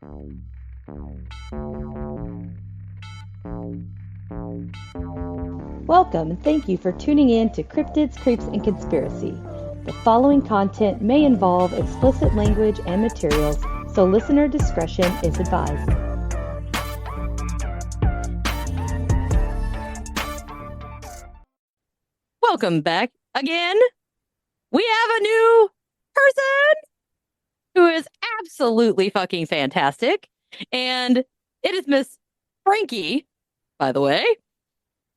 Welcome and thank you for tuning in to Cryptids, Creeps, and Conspiracy. The following content may involve explicit language and materials, so listener discretion is advised. Welcome back again. We have a new person who is absolutely fucking fantastic. And it is Miss Frankie, by the way.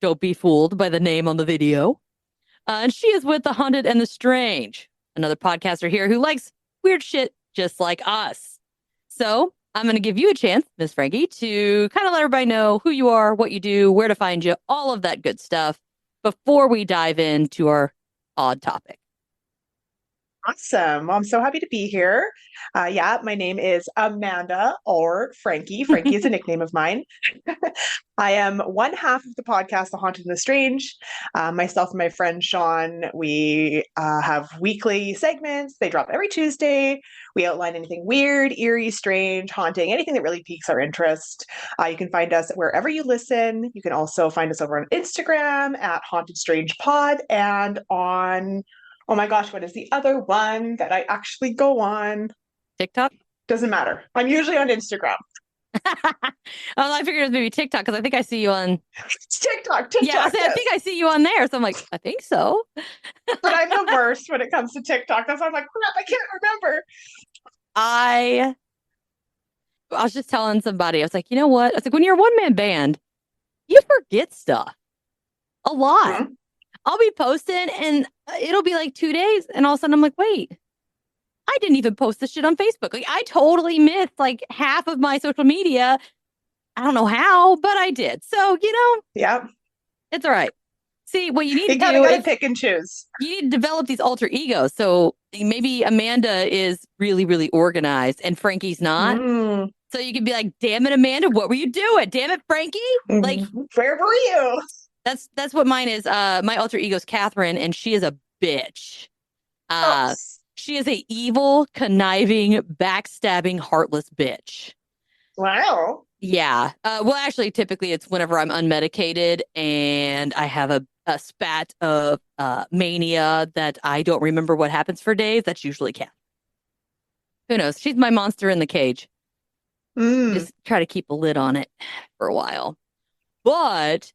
Don't be fooled by the name on the video. And she is with The Haunted and the Strange, another podcaster here who likes weird shit just like us. So I'm going to give you a chance, Miss Frankie, to kind of let everybody know who you are, what you do, where to find you, all of that good stuff before we dive into our odd topic. Awesome. Well, I'm so happy to be here. My name is Amanda or Frankie. Frankie is a nickname of mine. I am one half of the podcast, The Haunted and the Strange. Myself and my friend Sean, we have weekly segments. They drop every Tuesday. We outline anything weird, eerie, strange, haunting, anything that really piques our interest. You can find us wherever you listen. You can also find us over on Instagram at Haunted Strange Pod and on... Oh my gosh, what is the other one that I actually go on? TikTok? Doesn't matter. I'm usually on Instagram. I figured it was maybe TikTok because I think I see you on... It's TikTok. Yeah, I think I see you on there. So I'm like, I think so. But I'm the worst when it comes to TikTok. That's why I'm like, crap, I can't remember. I was just telling somebody, I was like, you know what? I was like, when you're a one-man band, you forget stuff a lot. Mm-hmm. I'll be posting and it'll be like 2 days. And all of a sudden I'm like, wait, I didn't even post this shit on Facebook. Like I totally missed like half of my social media. I don't know how, but I did. So, yeah, it's all right. See, what you need to do gotta pick and choose. You need to develop these alter egos. So maybe Amanda is really, really organized and Frankie's not. Mm. So you can be like, damn it, Amanda, what were you doing? Damn it, Frankie. Like, where were you? That's what mine is. My alter ego is Catherine, and she is a bitch. She is a evil, conniving, backstabbing, heartless bitch. Wow. Yeah. Well, actually, typically it's whenever I'm unmedicated and I have a spat of mania that I don't remember what happens for days. That's usually Catherine. Who knows? She's my monster in the cage. Just try to keep a lid on it for a while. But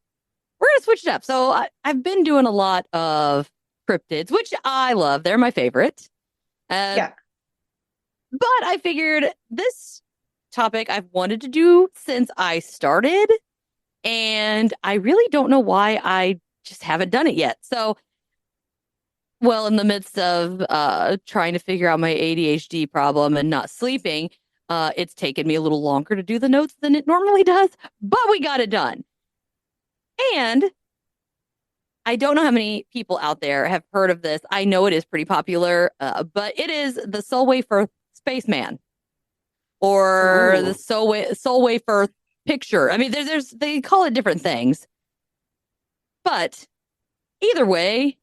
we're going to switch it up. So I've been doing a lot of cryptids, which I love. They're my favorite. Yeah. But I figured this topic I've wanted to do since I started. And I really don't know why I just haven't done it yet. So, well, in the midst of trying to figure out my ADHD problem and not sleeping, it's taken me a little longer to do the notes than it normally does. But we got it done. And I don't know how many people out there have heard of this. I know it is pretty popular, but it is the Solway Firth Spaceman or the Solway Firth picture. I mean, they call it different things, but either way,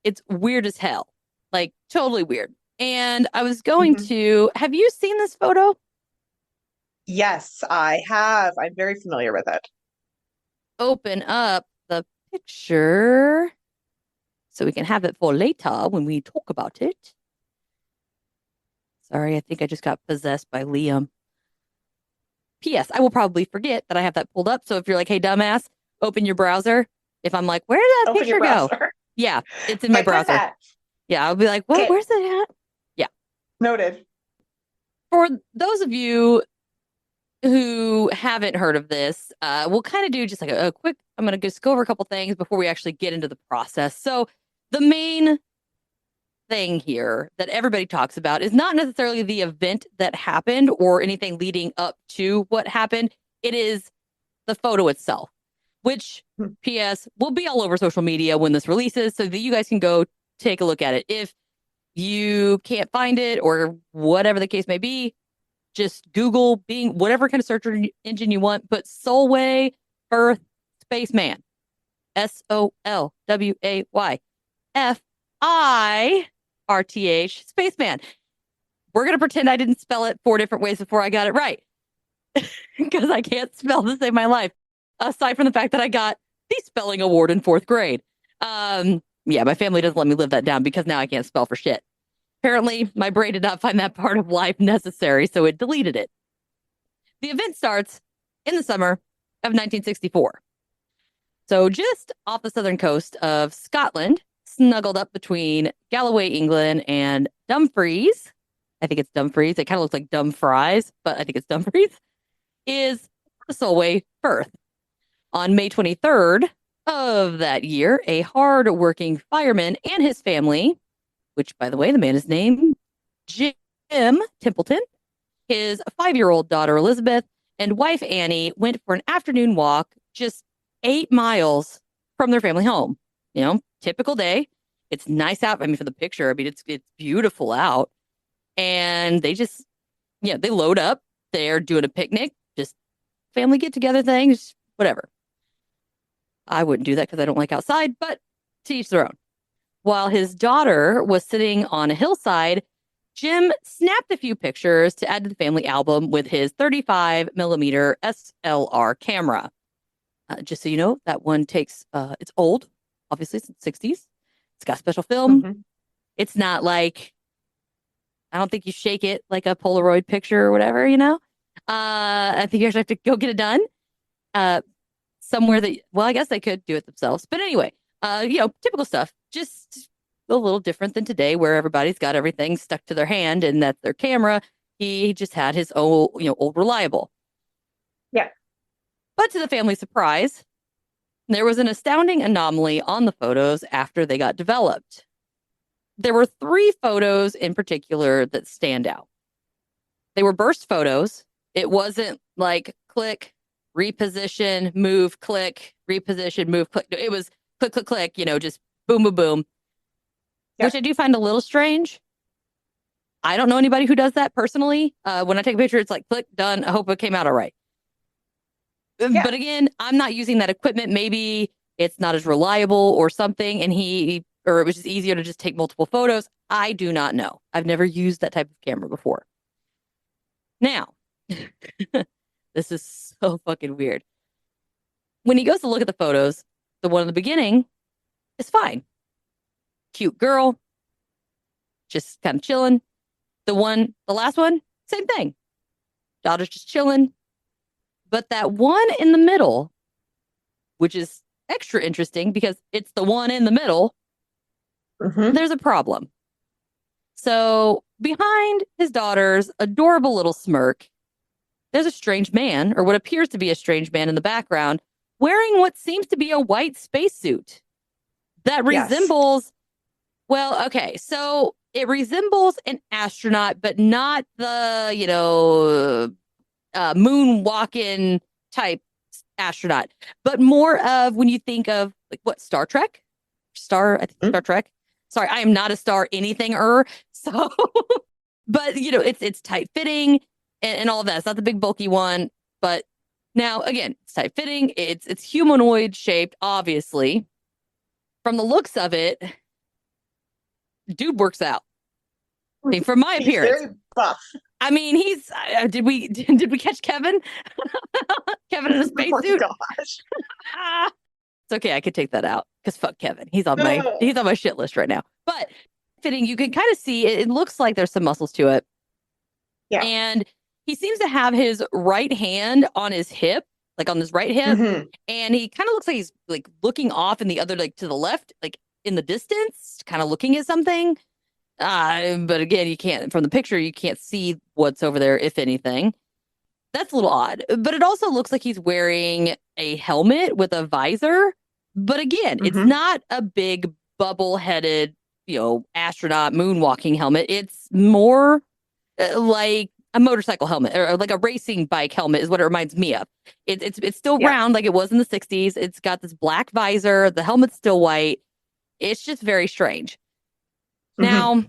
it's weird as hell, like totally weird. And I was going to, have you seen this photo? Yes, I have. I'm very familiar with it. Open up the picture so we can have it for later when we talk about it. Sorry, I think I just got possessed by Liam. P.S. I will probably forget that I have that pulled up. So if you're like, hey, dumbass, open your browser. If I'm like, where did that picture go? Yeah, it's in my browser. Yeah, I'll be like, what? Where's that at? Yeah. Noted. For those of you who haven't heard of this, we'll kind of do just like a quick, I'm going to just go over a couple things before we actually get into the process. So the main thing here that everybody talks about is not necessarily the event that happened or anything leading up to what happened. It is the photo itself, which, P.S., will be all over social media when this releases so that you guys can go take a look at it. If you can't find it or whatever the case may be, just Google Bing, whatever kind of search engine you want, but Solway Firth Spaceman. SOLWAY FIRTH Spaceman. we're going to pretend I didn't spell it 4 different ways before I got it right because I can't spell to save my life. Aside from the fact that I got the spelling award in 4th grade. Yeah, my family doesn't let me live that down because now I can't spell for shit. Apparently, my brain did not find that part of life necessary, so it deleted it. The event starts in the summer of 1964. So, just off the southern coast of Scotland, snuggled up between Galloway, England, and Dumfries. I think it's Dumfries. It kind of looks like dumb fries, but I think it's Dumfries. Is the Solway Firth. On May 23rd of that year, a hard-working fireman and his family, which, by the way, the man is named Jim Templeton, his 5-year-old daughter Elizabeth, and wife Annie went for an afternoon walk just 8 miles from their family home. You know, typical day. It's nice out. I mean, for the picture, I mean, it's beautiful out. And they just, they load up. They're doing a picnic, just family get together things, whatever. I wouldn't do that because I don't like outside, but to each their own. While his daughter was sitting on a hillside, Jim snapped a few pictures to add to the family album with his 35 millimeter SLR camera. Just so you know, that one takes, it's old. Obviously, it's in the 60s. It's got special film. Mm-hmm. It's not like, I don't think you shake it like a Polaroid picture or whatever, you know? I think you actually have to go get it done. Somewhere that, well, I guess they could do it themselves. But anyway, typical stuff. Just a little different than today where everybody's got everything stuck to their hand and that's their camera. He just had his old, old reliable. Yeah. But to the family's surprise, there was an astounding anomaly on the photos after they got developed. There were 3 photos in particular that stand out. They were burst photos. It wasn't like click, reposition, move, click, reposition, move, click. It was click, click, click, just boom, boom, boom, which I do find a little strange. I don't know anybody who does that personally. When I take a picture, it's like click, done. I hope it came out all right. Yeah. But again, I'm not using that equipment. Maybe it's not as reliable or something. And or it was just easier to just take multiple photos. I do not know. I've never used that type of camera before. Now, this is so fucking weird. When he goes to look at the photos, the one in the beginning is fine. Cute girl, just kind of chilling. The last one, same thing. Daughter's just chilling. But that one in the middle, which is extra interesting because it's the one in the middle, there's a problem. So behind his daughter's adorable little smirk, there's a strange man, or what appears to be a strange man in the background, wearing what seems to be a white spacesuit that resembles, well, okay, so it resembles an astronaut, but not the, moonwalking type astronaut, but more of when you think of like what Star Trek, I think Star Trek. Sorry, I am not a star anything-er. So, but it's tight fitting and all of that. It's not the big bulky one, but now again, it's tight fitting. It's humanoid shaped, obviously. From the looks of it, dude works out. I mean, from my appearance, he's very buff. I mean, he's. Did we catch Kevin? Kevin in a spacesuit. Oh my gosh. It's okay. I could take that out because fuck Kevin. He's on my shit list right now. But fitting, you can kind of see it looks like there's some muscles to it. Yeah. And he seems to have his right hand on his hip, like on his right hip, and he kind of looks like he's like looking off in the other, like to the left, like in the distance, kind of looking at something. But again, you can't, from the picture, you can't see what's over there, if anything. That's a little odd. But it also looks like he's wearing a helmet with a visor. But again, it's not a big bubble-headed, astronaut moonwalking helmet. It's more like a motorcycle helmet or like a racing bike helmet is what it reminds me of. It's still round like it was in the 60s. It's got this black visor. The helmet's still white. It's just very strange. Now,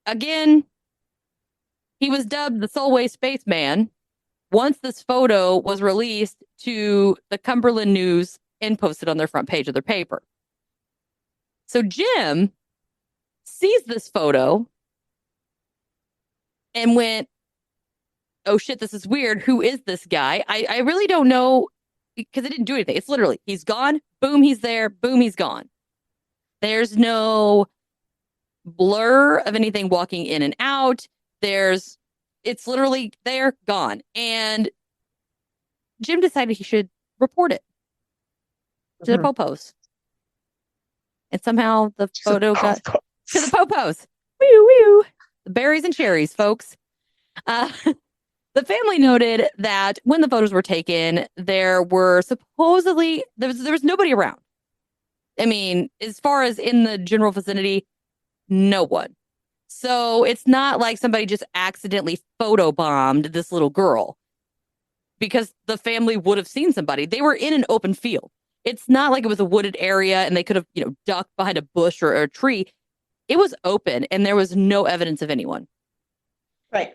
again, he was dubbed the Solway Spaceman once this photo was released to the Cumberland News and posted on their front page of their paper. So Jim sees this photo and went, oh shit, this is weird. Who is this guy? I really don't know because it didn't do anything. It's literally, he's gone, boom, he's there, boom, he's gone. There's no blur of anything walking in and out. It's literally there, gone. And Jim decided he should report it to the Mhm. Popos. And somehow the photo got Awful. to the Popos. Woo woo. The berries and cherries, folks. Uh, the family noted that when the photos were taken, there were supposedly there was nobody around. I mean, as far as in the general vicinity, no one. So it's not like somebody just accidentally photobombed this little girl because the family would have seen somebody. They were in an open field. It's not like it was a wooded area and they could have, ducked behind a bush or a tree. It was open and there was no evidence of anyone. Right.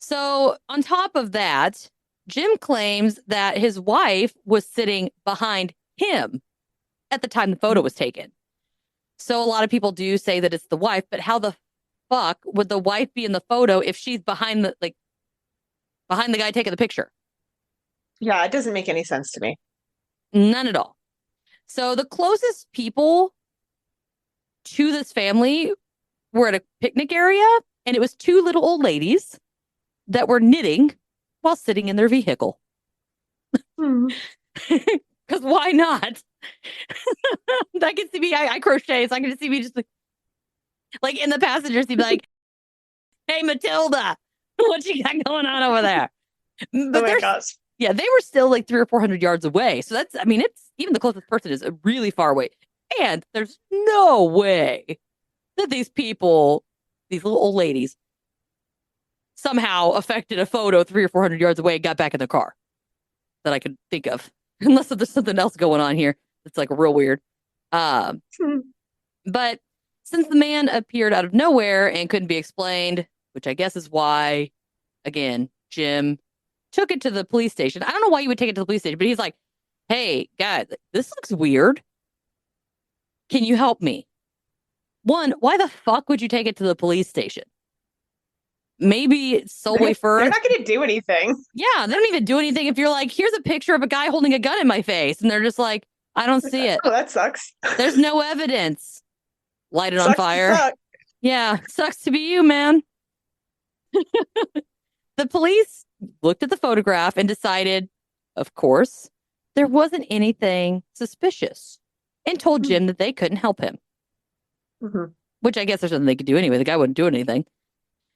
So, on top of that, Jim claims that his wife was sitting behind him at the time the photo was taken. So, a lot of people do say that it's the wife, but how the fuck would the wife be in the photo if she's behind behind the guy taking the picture? Yeah, it doesn't make any sense to me. None at all. So, the closest people to this family were at a picnic area, and it was two little old ladies that were knitting while sitting in their vehicle. Hmm. Because why not? I can see me, I crochet, so I can see me just like in the passenger seat, like, hey, Matilda, what you got going on over there? Oh But my gosh. yeah, they were still like 300 or 400 yards away. So I mean, it's even the closest person is really far away. And there's no way that these people, these little old ladies, somehow affected a photo 300 or 400 yards away and got back in the car that I could think of. Unless there's something else going on here that's like real weird. Um, Hmm. but since the man appeared out of nowhere and couldn't be explained, which I guess is why, again, Jim took it to the police station. I don't know why you would take it to the police station, but he's like, hey, guys, this looks weird. Can you help me? One, why the fuck would you take it to the police station? Maybe Solway They're Firth. not going to do anything. Yeah, they don't even do anything if you're like, here's a picture of a guy holding a gun in my face. And they're just like, I don't see it. Oh, that sucks. There's no evidence. Light it on Sucks to fire. suck. Yeah, sucks to be you, man. The police looked at the photograph and decided, of course, there wasn't anything suspicious and told Jim that they couldn't help him, Mhm. which I guess there's nothing they could do anyway. The guy wouldn't do anything.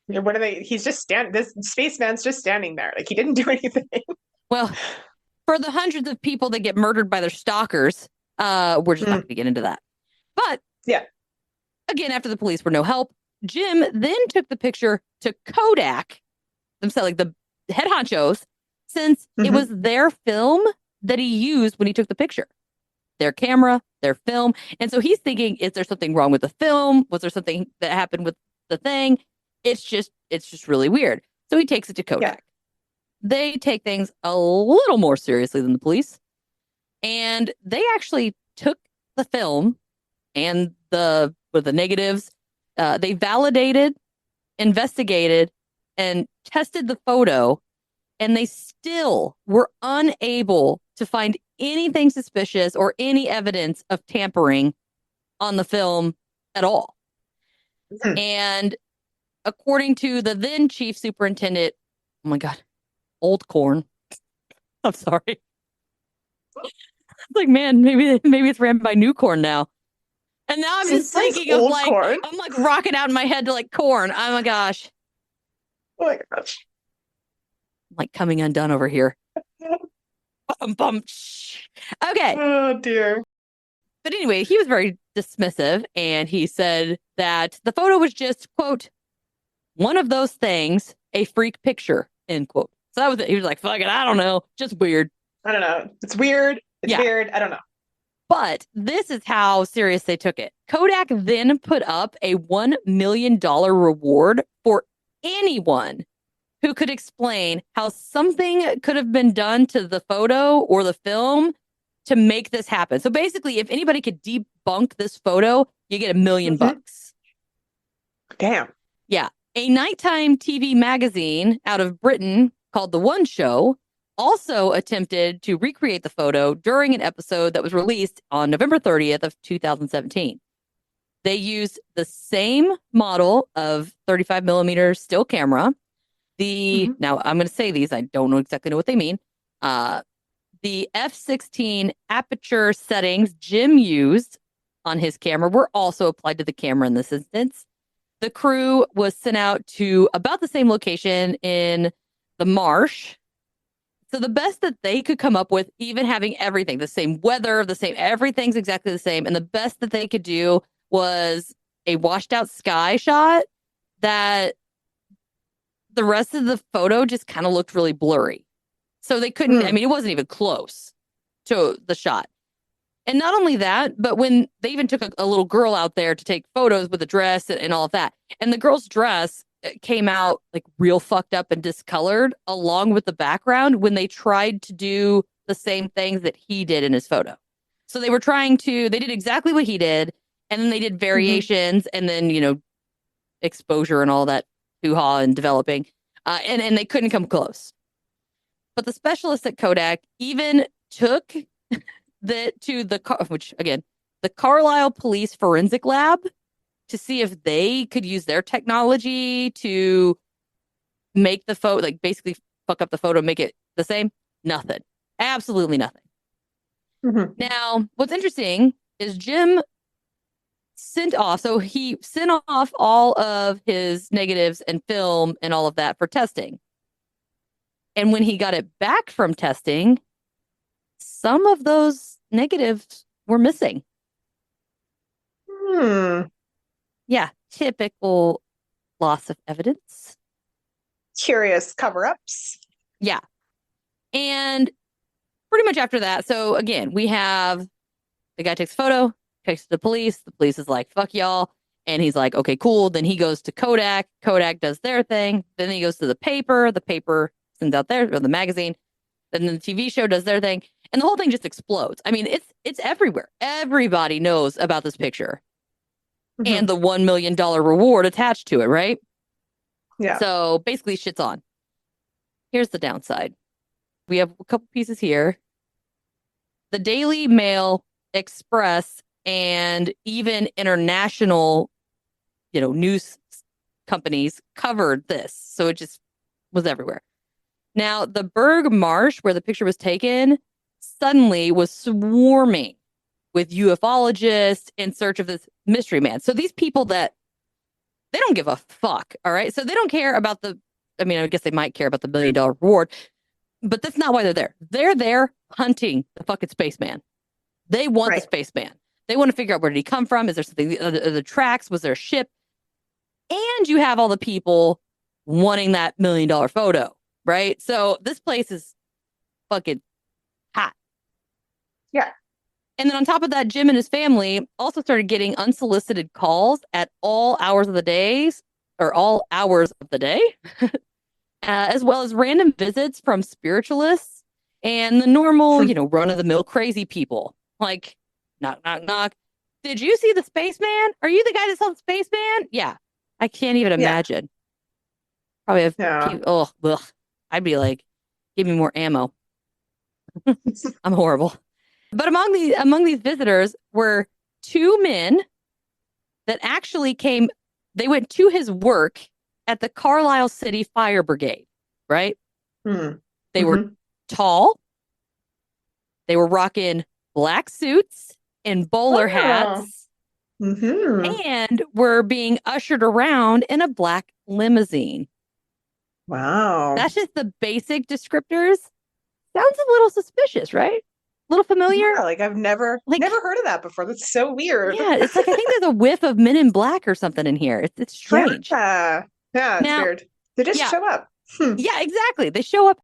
Yeah, what are they? He's just this spaceman's just standing there. Like he didn't do anything. Well, for the hundreds of people that get murdered by their stalkers, we're just not Mm. going to get into that. But Yeah. again, after the police were no help, Jim then took the picture to Kodak, themselves, like the head honchos, since it was Mhm. their film that he used when he took the picture. Their camera, their film. And so he's thinking, is there something wrong with the film? Was there something that happened with the thing? It's just really weird. So he takes it to Yeah. Kodak. They take things a little more seriously than the police. And they actually took the film and with the negatives, they validated, investigated, and tested the photo, and they still were unable to find anything suspicious or any evidence of tampering on the film at all. Mhm. And according to the then chief superintendent, oh my God, old corn. I'm sorry. Like, man, maybe it's ran by new corn now. And now I'm just This is thinking of old like, corn. I'm like rocking out in my head to like corn. Oh my gosh. Oh my gosh. I'm like coming undone over here. Bum, bum. Okay. Oh dear. But anyway, he was very dismissive and he said that the photo was just, quote, one of those things, a freak picture, end quote. So that was it. He was like, fuck it, I don't know. Just weird. I don't know. It's weird. It's Yeah. weird. I don't know. But this is how serious they took it. Kodak then put up a $1 million reward for anyone who could explain how something could have been done to the photo or the film to make this happen. So basically, if anybody could debunk this photo, you get $1 million. Mhm. Damn. Yeah. A nighttime TV magazine out of Britain called The One Show also attempted to recreate the photo during an episode that was released on November 30th of 2017. They used the same model of 35 millimeter still camera. Mhm. Now I'm going to say these, I don't know exactly know what they mean. The f/16 aperture settings Jim used on his camera were also applied to the camera in this instance. The crew was sent out to about the same location in the marsh. So the best that they could come up with, even having everything, the same weather, the same, everything's exactly the same. And the best that they could do was a washed out sky shot that the rest of the photo just kind of looked really blurry. So they couldn't, I Mm. mean, it wasn't even close to the shot. And not only that, but when they even took a little girl out there to take photos with a dress and all of that, and the girl's dress came out like real fucked up and discolored along with the background when they tried to do the same things that he did in his photo. So they did exactly what he did, and then they did Mhm. variations and then, exposure and all that hoo-ha and developing. And they couldn't come close. But the specialists at Kodak even took which again, the Carlisle Police Forensic Lab to see if they could use their technology to make the photo, like basically fuck up the photo, make it the same. Nothing. Absolutely nothing. Mhm. Now, what's interesting is Jim he sent off all of his negatives and film and all of that for testing. And when he got it back from testing, some of those negatives were missing. Hmm. Yeah, typical loss of evidence. Curious cover-ups. Yeah. And pretty much after that, so again, we have the guy takes a photo, takes it to the police. The police is like, fuck y'all. And he's like, okay, cool. Then he goes to Kodak. Kodak does their thing. Then he goes to the paper. The paper sends out or the magazine. Then the TV show does their thing. And the whole thing just explodes. I mean, it's everywhere. Everybody knows about this picture and Mhm. the $1 million reward attached to it, right? Yeah. So basically, shit's on. Here's the downside. We have a couple pieces here. The Daily Mail, Express, and even international, news companies covered this. So it just was everywhere. Now, the Berg Marsh, where the picture was taken, suddenly was swarming with ufologists in search of this mystery man. So these people that they don't give a fuck. All right. So they don't care about I mean, I guess they might care about the $1 million reward, but that's not why they're there. They're there hunting the fucking spaceman. They want the Right. spaceman. They want to figure out where did he come from? Is there something, the tracks? Was there a ship? And you have all the people wanting that $1 million photo, right? So this place is fucking hot. Yeah. And then on top of that, Jim and his family also started getting unsolicited calls at all hours of the days or all hours of the day, as well as random visits from spiritualists and the normal, Hmm. run of the mill crazy people. Like, knock, knock, knock. Did you see the spaceman? Are you the guy that saw the spaceman? Yeah. I can't even Yeah. imagine. Probably have Yeah. people, oh, ugh. I'd be like, give me more ammo. I'm horrible. But among these visitors were two men that actually came, they went to his work at the Carlisle City Fire Brigade, right? Hmm. They were Mhm. tall, they were rocking black suits and bowler Oh. hats, Mhm. and were being ushered around in a black limousine. Wow. That's just the basic descriptors. Sounds a little suspicious, right? A little familiar? Yeah, like I've never Like, heard of that before. That's so weird. yeah, it's like I think there's a whiff of Men in Black or something in here. It's strange. Yeah. Yeah, it's Now, weird. They just yeah, show up. Hmm. yeah, exactly. They show up,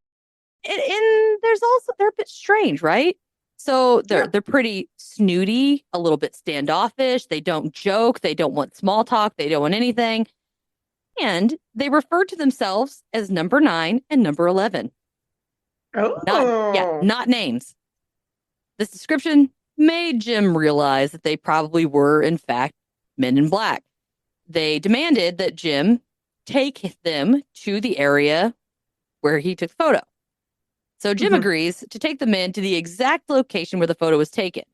and they're a bit strange, right? So they're Yeah. they're pretty snooty, a little bit standoffish. They don't joke. They don't want small talk. They don't want anything, and they refer to themselves as number 9 and number 11. Oh. Not names. This description made Jim realize that they probably were, in fact, Men in Black. They demanded that Jim take them to the area where he took the photo. So Jim Mhm. agrees to take the men to the exact location where the photo was taken.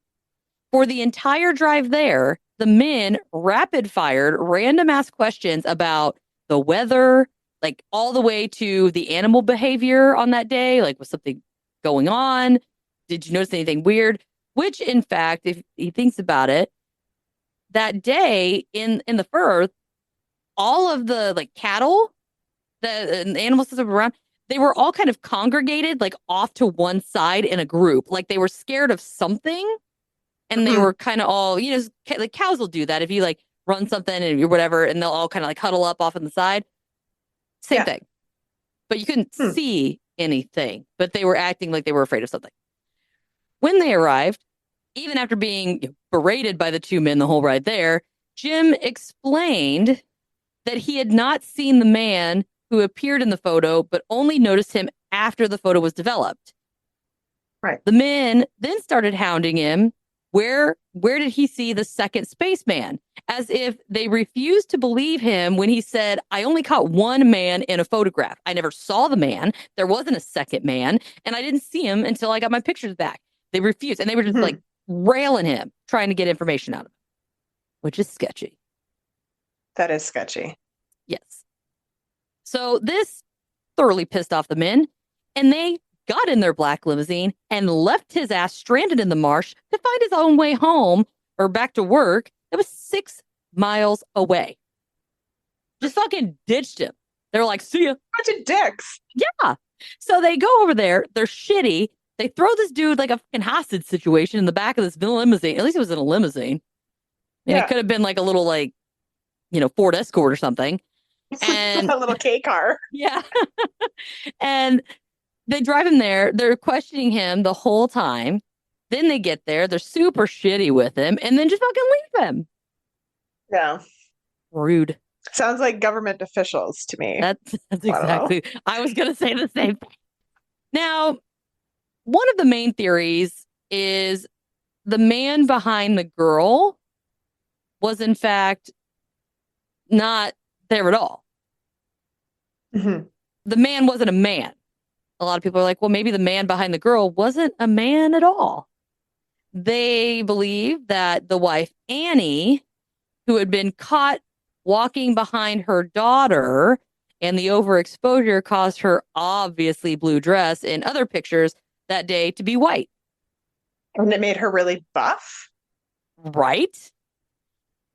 For the entire drive there, the men rapid fired random ass questions about the weather, like all the way to the animal behavior on that day. Like, was something going on? Did you notice anything weird? Which, in fact, if he thinks about it, that day in the Firth, all of the like cattle, the animals that were around, they were all kind of congregated, like off to one side in a group. Like they were scared of something, and they Mhm. were kind of all, like cows will do that if you like run something and whatever, and they'll all kind of like huddle up off on the side. Same Yeah. thing, but you couldn't Hmm. see anything, but they were acting like they were afraid of something. When they arrived, even after being berated by the two men the whole ride there, Jim explained that he had not seen the man who appeared in the photo, but only noticed him after the photo was developed. Right. The men then started hounding him. Where did he see the second spaceman? As if they refused to believe him when he said, I only caught one man in a photograph. I never saw the man. There wasn't a second man, and I didn't see him until I got my pictures back. They refused, and they were just like Mhm. railing him, trying to get information out of him, which is sketchy. That is sketchy. Yes. So this thoroughly pissed off the men, and they got in their black limousine and left his ass stranded in the marsh to find his own way home or back to work that was 6 miles away. Just fucking ditched him. They're like, see ya. Bunch of dicks. Yeah. So they go over there. They're shitty. They throw this dude like a fucking hostage situation in the back of this limousine. At least it was in a limousine. And it Yeah. could have been like a little, like, Ford Escort or something. And A little K car. yeah. And they drive him there. They're questioning him the whole time. Then they get there. They're super shitty with him and then just fucking leave him. Yeah. Rude. Sounds like government officials to me. That's I don't know. exactly. I was going to say the same thing. Now, one of the main theories is the man behind the girl was, in fact, not there at all. Mhm. The man wasn't a man. A lot of people are like, well, maybe the man behind the girl wasn't a man at all. They believe that the wife, Annie, who had been caught walking behind her daughter, and the overexposure caused her obviously blue dress in other pictures that day to be white. And it made her really buff. Right?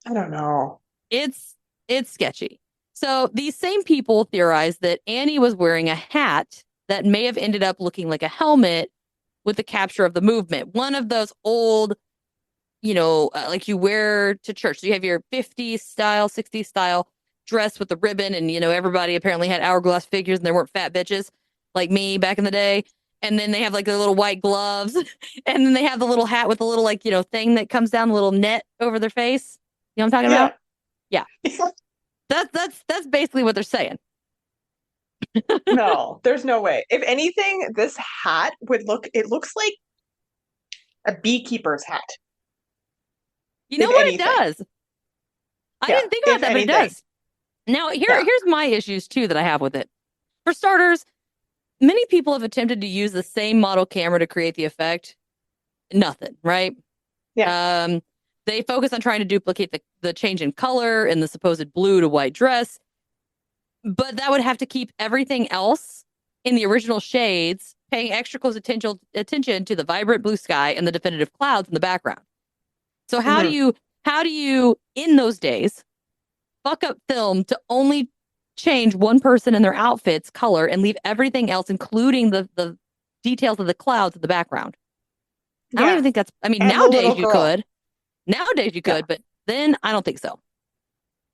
I don't know. It's sketchy. So these same people theorize that Annie was wearing a hat that may have ended up looking like a helmet with the capture of the movement. One of those old, like you wear to church. So you have your 50s style, 60s style dress with the ribbon, and everybody apparently had hourglass figures and there weren't fat bitches like me back in the day. And then they have like the little white gloves, and then they have the little hat with the little like thing that comes down, the little net over their face. You know what I'm talking Yeah. about? Yeah. That's basically what they're saying. No, there's no way. If anything, this hat it looks like a beekeeper's hat. You know If what it anything. does? I Yeah. didn't think about If that, but it anything. does. Now, Yeah. here's my issues too that I have with it. For starters, many people have attempted to use the same model camera to create the effect. Nothing, right? Yeah. Um, they focus on trying to duplicate the change in color in the supposed blue to white dress, but that would have to keep everything else in the original shades, paying extra close attention to the vibrant blue sky and the definitive clouds in the background. So Hmm. how do you in those days fuck up film to only change one person in their outfits color and leave everything else, including the details of the clouds in the background? I don't Yeah. even think that's, I mean, And the little girl. nowadays you Yeah. could, but then I don't think so.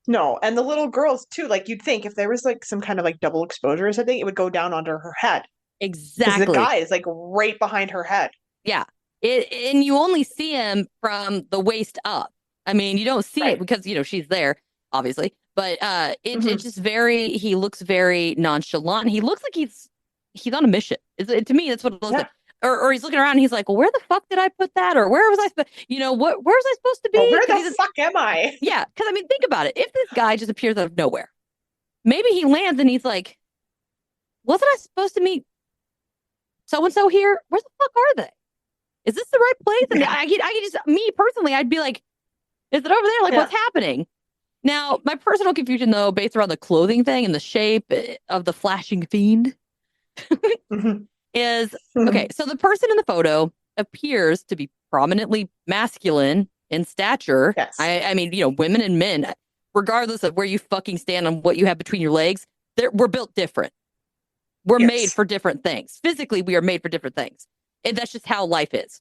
No. And the little girls too. Like you'd think if there was like some kind of like double exposure or something, it would go down onto her head. Because the Exactly. guy is like right behind her head. Yeah. And you only see him from the waist up. I mean, you don't see it Right. because, she's there, obviously, but it's Hmm. just he looks very nonchalant. He looks like he's on a mission. To me, that's what it looks Yeah. like. Or he's looking around and he's like, well, where the fuck did I put that? Or where was I supposed, where was I supposed to Well, be? where Because the fuck am I? yeah, because I mean, think about it. If this guy just appears out of nowhere, maybe he lands and he's like, wasn't I supposed to meet so-and-so here? Where the fuck are they? Is this the right place? And Yeah. I could just, me personally, I'd be like, is it over there? Like, what's happening? Now, my personal confusion, though, based around the clothing thing and the shape of the flashing fiend, is okay. So the person in the photo appears to be prominently masculine in stature. Yes. I mean, women and men, regardless of where you fucking stand on what you have between your legs, we're built different. We're made for different things. Physically, we are made for different things. And that's just how life is.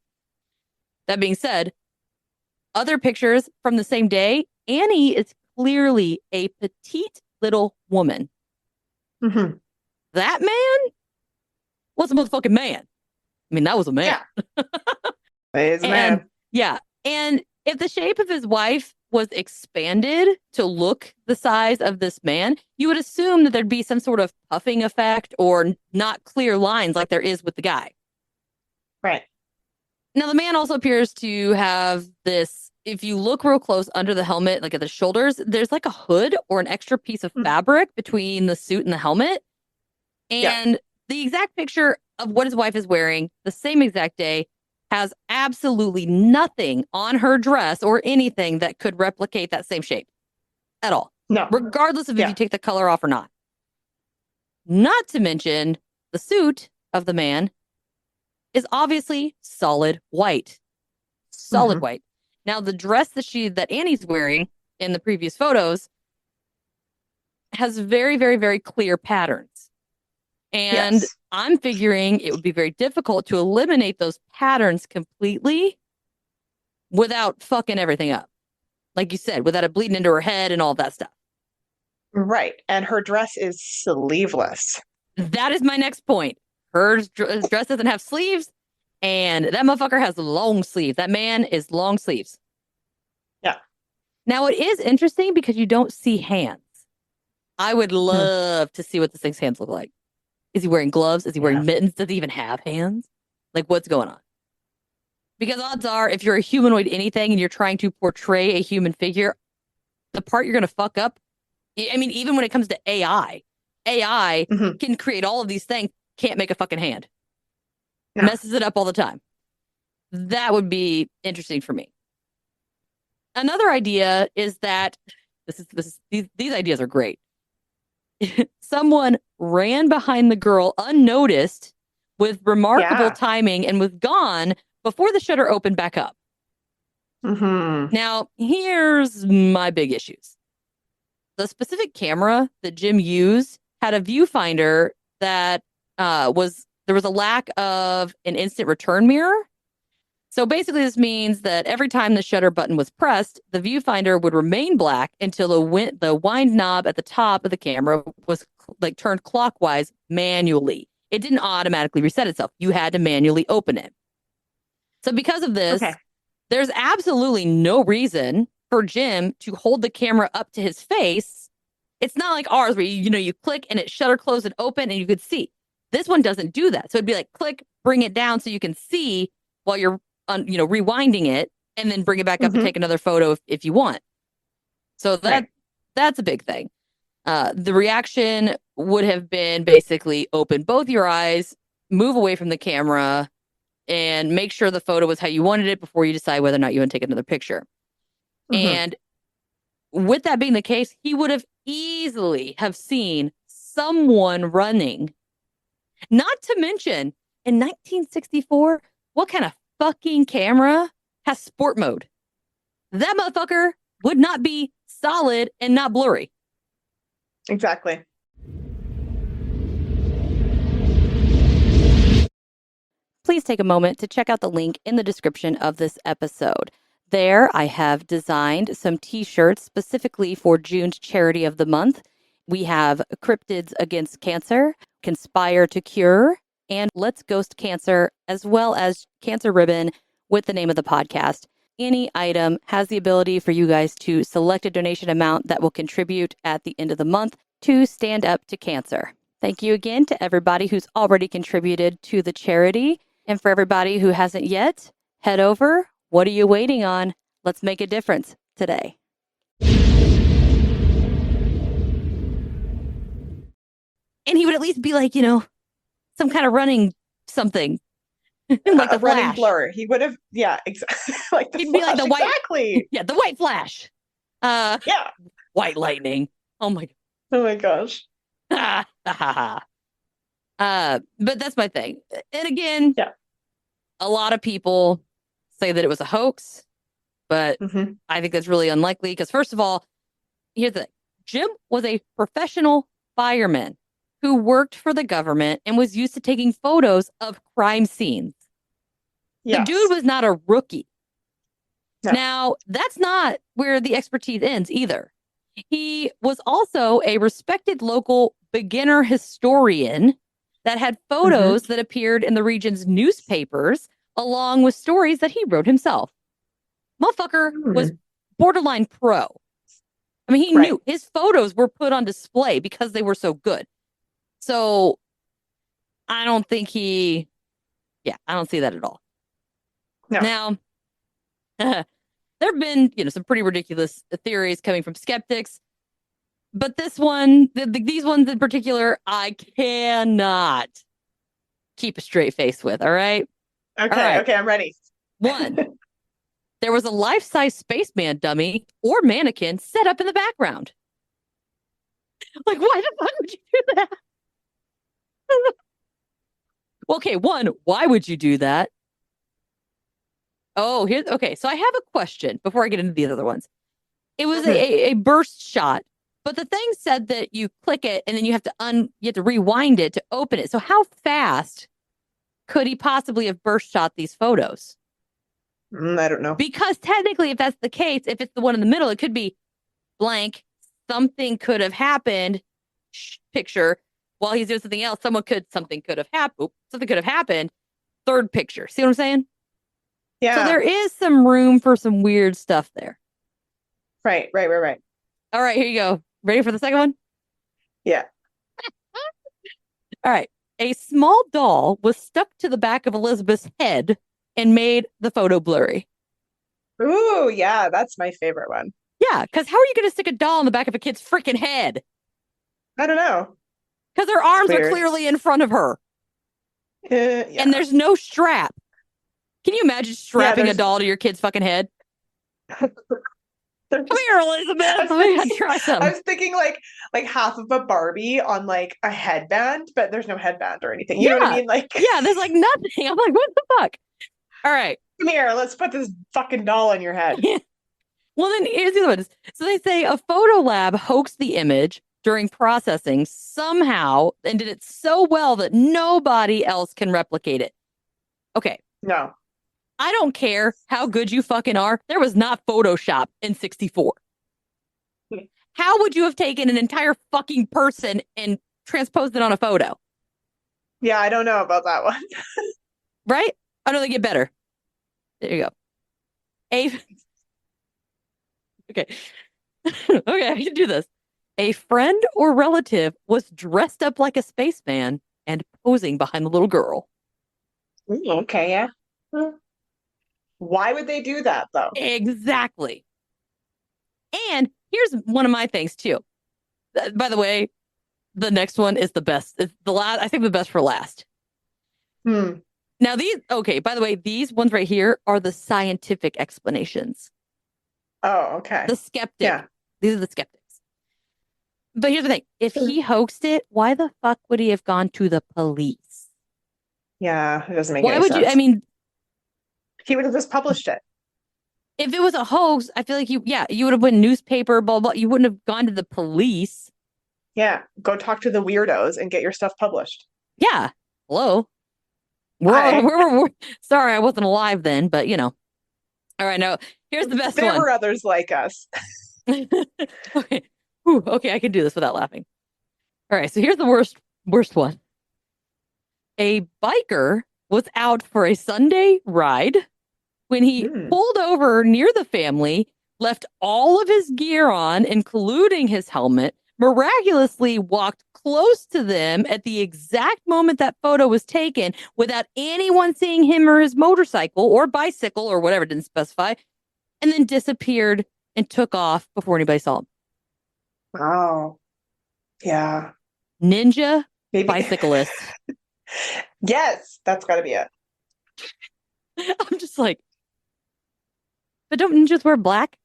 That being said, other pictures from the same day, Annie is clearly a petite little woman. That man was a motherfucking man. I mean, that was a man. Yeah. He is a man. Yeah. And if the shape of his wife was expanded to look the size of this man, you would assume that there'd be some sort of puffing effect or not clear lines like there is with the guy. Right. Now, the man also appears to have this, if you look real close under the helmet, like at the shoulders, there's like a hood or an extra piece of fabric between the suit and the helmet. And the exact picture of what his wife is wearing the same exact day has absolutely nothing on her dress or anything that could replicate that same shape at all. No. Regardless of if you take the color off or not. Not to mention the suit of the man is obviously solid white. Solid white. Now, the dress that Annie's wearing in the previous photos has very, very, very clear patterns. And I'm figuring it would be very difficult to eliminate those patterns completely without fucking everything up. Like you said, without it bleeding into her head and all that stuff. Right. And her dress is sleeveless. That is my next point. Her dress doesn't have sleeves, and that motherfucker has long sleeves. That man is long sleeves. Yeah. Now, it is interesting because you don't see hands. I would love to see what this thing's hands look like. Is he wearing gloves? Is he wearing mittens? Does he even have hands? Like, what's going on? Because odds are, if you're a humanoid anything and you're trying to portray a human figure, the part you're going to fuck up, I mean, even when it comes to AI can create all of these things, can't make a fucking hand. No. Messes it up all the time. That would be interesting for me. Another idea is that, these ideas are great. Someone ran behind the girl unnoticed with remarkable timing and was gone before the shutter opened back up. Now, here's my big issues. The specific camera that Jim used had a viewfinder that there was a lack of an instant return mirror. So basically this means that every time the shutter button was pressed, the viewfinder would remain black until the wind knob at the top of the camera was turned clockwise manually. It didn't automatically reset itself. You had to manually open it. So because of this, there's absolutely no reason for Jim to hold the camera up to his face. It's not like ours where you click and it shutter closed and open and you could see. This one doesn't do that. So it'd be like click, bring it down so you can see while you're rewinding it, and then bring it back up and take another photo if you want. So that's a big thing. The reaction would have been basically open both your eyes, move away from the camera, and make sure the photo was how you wanted it before you decide whether or not you want to take another picture. And with that being the case, he would have easily have seen someone running. Not to mention, in 1964, what kind of fucking camera has sport mode? That motherfucker would not be solid and not blurry. Exactly. Please take a moment to check out the link in the description of this episode. There, I have designed some t-shirts specifically for June's charity of the month. We have Cryptids Against Cancer, Conspire to Cure, and Let's Ghost Cancer, as well as Cancer Ribbon with the name of the podcast. Any item has the ability for you guys to select a donation amount that will contribute at the end of the month to stand up to cancer. Thank you again to everybody who's already contributed to the charity. And for everybody who hasn't yet, head over. What are you waiting on? Let's make a difference today. And he would at least be like, some kind of running something like A the running Flash. blur. He would have, yeah, exactly. Like the He'd be like Flash, the white, exactly. yeah, the white Flash. Uh, Yeah. White lightning. Oh my Oh my gosh. god. But that's my thing. And again, Yeah. a lot of people say that it was a hoax, but Hmm. I think that's really unlikely because, first of all, here's the thing. Jim was a professional fireman who worked for the government and was used to taking photos of crime scenes. The dude Yes. was not a rookie. No. Now, that's not where the expertise ends either. He was also a respected local beginner historian that had Hmm. photos that appeared in the region's newspapers, along with stories that he wrote himself. Motherfucker was Hmm. borderline pro. I mean, he Right. knew his photos were put on display because they were so good. So I don't think I don't see that at all. No. Now, there have been, some pretty ridiculous theories coming from skeptics, but this one, these ones in particular, I cannot keep a straight face with. All right. All Okay. right. Okay. I'm ready. One, there was a life size spaceman dummy or mannequin set up in the background. Like, why the fuck would you do that? Okay. One, why would you do that? Oh, here's okay. So I have a question before I get into these other ones. It was Hmm. a burst shot, but the thing said that you click it and then you have to rewind it to open it. So how fast could he possibly have burst shot these photos? I don't know. Because technically, if that's the case, if it's the one in the middle, it could be blank. Something could have happened. Picture while he's doing something else. Something could have happened. Something could have happened. Third picture. See what I'm saying? So Yeah. there is some room for some weird stuff there. Right. Right. Right. Right. All right, here you go. Ready for the second one? Yeah. All right. A small doll was stuck to the back of Elizabeth's head and made the photo blurry. Ooh, yeah. That's my favorite one. Yeah, because how are you going to stick a doll in the back of a kid's freaking head? I don't know. Because her It's arms are weird. clearly in front of her and Yeah. there's no strap. Can you imagine Yeah. strapping a doll to your kid's fucking head? Come There's here, I Elizabeth. was We gotta thinking, try I some. was thinking like half of a Barbie on like a headband, but there's no headband or anything. You know what I Yeah. mean? Like, Yeah, there's like nothing. I'm like, what the fuck? All right. come here, let's put this fucking doll on your head. Well, then here's the other one. So they say a photo lab hoaxed the image during processing somehow and did it so well that nobody else can replicate it. Okay. No. I don't care how good you fucking are. There was not Photoshop in 64. How would you have taken an entire fucking person and transposed it on a photo? Yeah, I don't know about that one. Right? I know they get better. There you go. A okay. Okay, I can do this. A friend or relative was dressed up like a spaceman and posing behind the little girl. Ooh, okay, yeah. Why would they do that though? Exactly. And here's one of my things too. By the way, the next one is the best. It's the last. I think the best for last. Hmm. Now these. Okay. By the way, these ones right here are the scientific explanations. Oh, okay. The skeptic. Yeah. These are the skeptics. But here's the thing: if he hoaxed it, why the fuck would he have gone to the police? Yeah, it doesn't make Why any would you? I sense. mean, He would have just published it. if it was a hoax, I feel like you would have went newspaper, blah, blah. You wouldn't have gone to the police. Yeah. Go talk to the weirdos and get your stuff published. Yeah. Hello. Hi. We're sorry, I wasn't alive then, but All right, now here's the best There one. were others like us. Okay. Whew, okay, I can do this without laughing. All right, so here's the worst one. A biker was out for a Sunday ride when he Hmm. pulled over near the family, left all of his gear on, including his helmet, miraculously walked close to them at the exact moment that photo was taken without anyone seeing him or his motorcycle or bicycle or whatever, didn't specify, and then disappeared and took off before anybody saw him. Wow. Yeah. Ninja Maybe. bicyclist. Yes, that's got to be it. I'm just like, but don't ninjas wear black?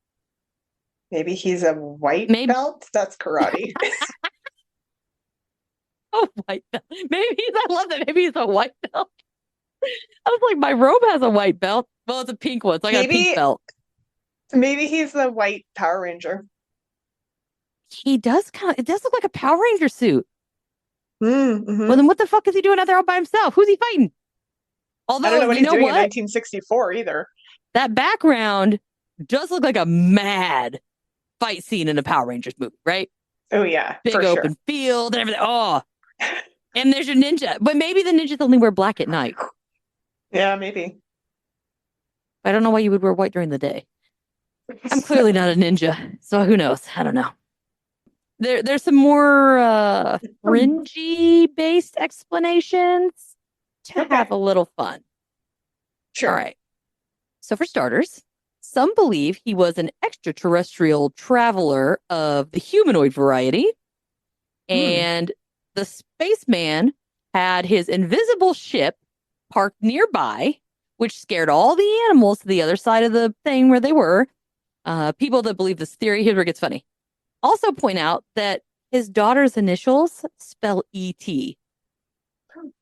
Maybe he's a white Maybe belt. That's karate. a white belt. I love that. Maybe he's a white belt. I was like, my robe has a white belt. Well, it's a pink one, so I got a pink Maybe, belt. maybe he's the white Power Ranger. He does it does look like a Power Ranger suit. Well, Mm-hmm. then what the fuck is he doing out there all by himself? Who's he fighting? I don't Although, know what you he's know doing in what? 1964 either. That background does look like a mad fight scene in a Power Rangers movie, right? Oh yeah, Big for sure. open field and everything. Oh, and there's your ninja. But maybe the ninjas only wear black at night. Yeah, maybe. I don't know why you would wear white during the day. I'm clearly not a ninja, so who knows? I don't know. There's some more fringy based explanations to have Okay, a little fun. All sure. right. So for starters, some believe he was an extraterrestrial traveler of the humanoid variety, Hmm. and the spaceman had his invisible ship parked nearby, which scared all the animals to the other side of the thing where they were. People that believe this theory, here's where it gets funny. Also point out that his daughter's initials spell ET.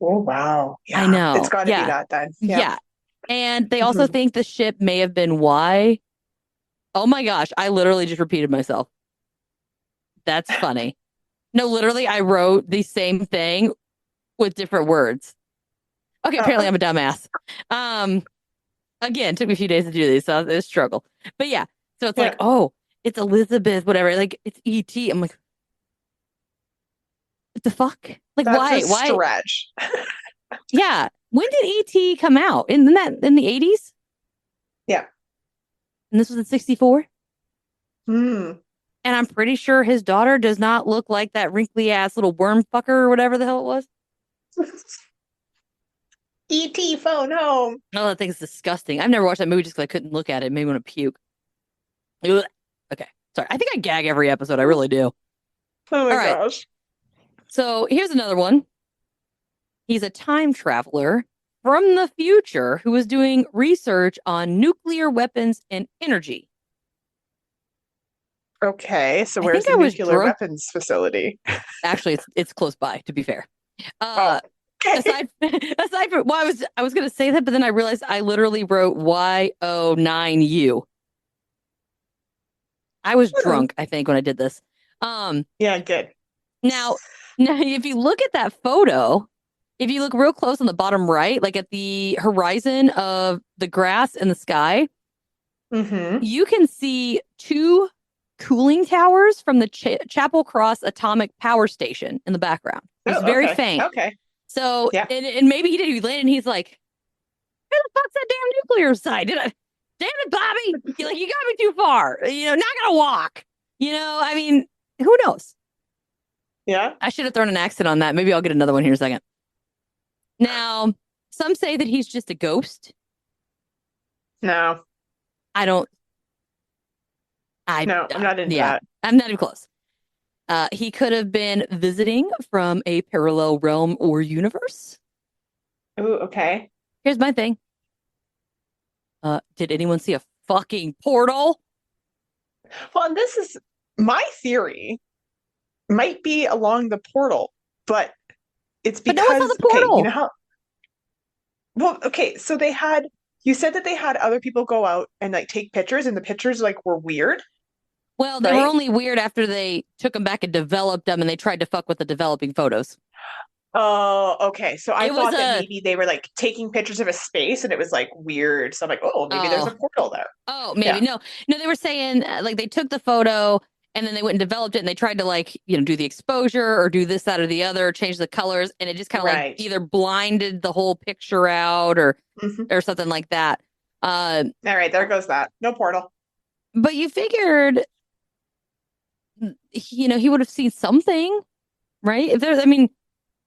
Oh wow. I Yeah, it's know. got to be Yeah. that then. Yeah. Yeah. And they also Hmm. think the ship may have been Y. Oh my gosh, I literally just repeated myself. That's funny. No, literally, I wrote the same thing with different words. Okay, apparently Uh, I'm a dumbass. Um, Again, took me a few days to do these, so it was a struggle. But yeah, so it's like, yeah, oh, it's Elizabeth, whatever. Like it's ET. I'm like, what the fuck? Like, that's a why? Why? stretch. Yeah. When did ET come out? In the 80s? Yeah. And this was in 64? Hmm. And I'm pretty sure his daughter does not look like that wrinkly ass little worm fucker or whatever the hell it was. E.T. phone home. Oh, that thing's disgusting. I've never watched that movie just because I couldn't look at it. It made me want to puke. Ugh. Okay. Sorry. I think I gag every episode. I really do. Oh All my right. gosh. So here's another one. He's a time traveler from the future who was doing research on nuclear weapons and energy. Okay, so I where's think the I was nuclear drunk. weapons facility? Actually, it's close by, to be fair. Oh, okay. Aside from well, I was gonna say that, but then I realized I literally wrote Y09U. I was Hmm. drunk, I think, when I did this. Um Yeah, good. now now if you look at that photo, if you look real close on the bottom right, like at the horizon of the grass and the sky, Mm-hmm. you can see two cooling towers from the Chapel Cross Atomic Power Station in the background. It's Oh, very okay. faint. Okay. So, Yeah. and maybe he landed and he's like, where the fuck's that damn nuclear site? Damn it, Bobby. You're like, you got me too far. Not gonna walk. I mean, who knows? Yeah. I should have thrown an accent on that. Maybe I'll get another one here in a second. Now, some say that he's just a ghost. No. I don't, No, I'm not into yeah, that. I'm not even close. He could have been visiting from a parallel realm or universe. Oh, okay. Here's my thing. Did anyone see a fucking portal? Well, and this is my theory might be along the portal, but it's But no one saw because, the okay, you know portal. how, well, okay, so you said that they had other people go out and like take pictures, and the pictures like were weird, Well, they were right? only weird after they took them back and developed them and they tried to fuck with the developing photos. Oh, okay. So I It was thought that a, maybe they were like taking pictures of a space and it was like weird. So I'm like, oh, maybe there's a oh, portal there. oh, maybe. Yeah. No, no, they were saying like they took the photo and then they went and developed it and they tried to like, do the exposure or do this, that, or the other, change the colors. And it just kind of like Right. either blinded the whole picture out Hmm. or something like that. Uh, All right, there goes that. No portal. but you figured, he would have seen something, right? If there, I mean,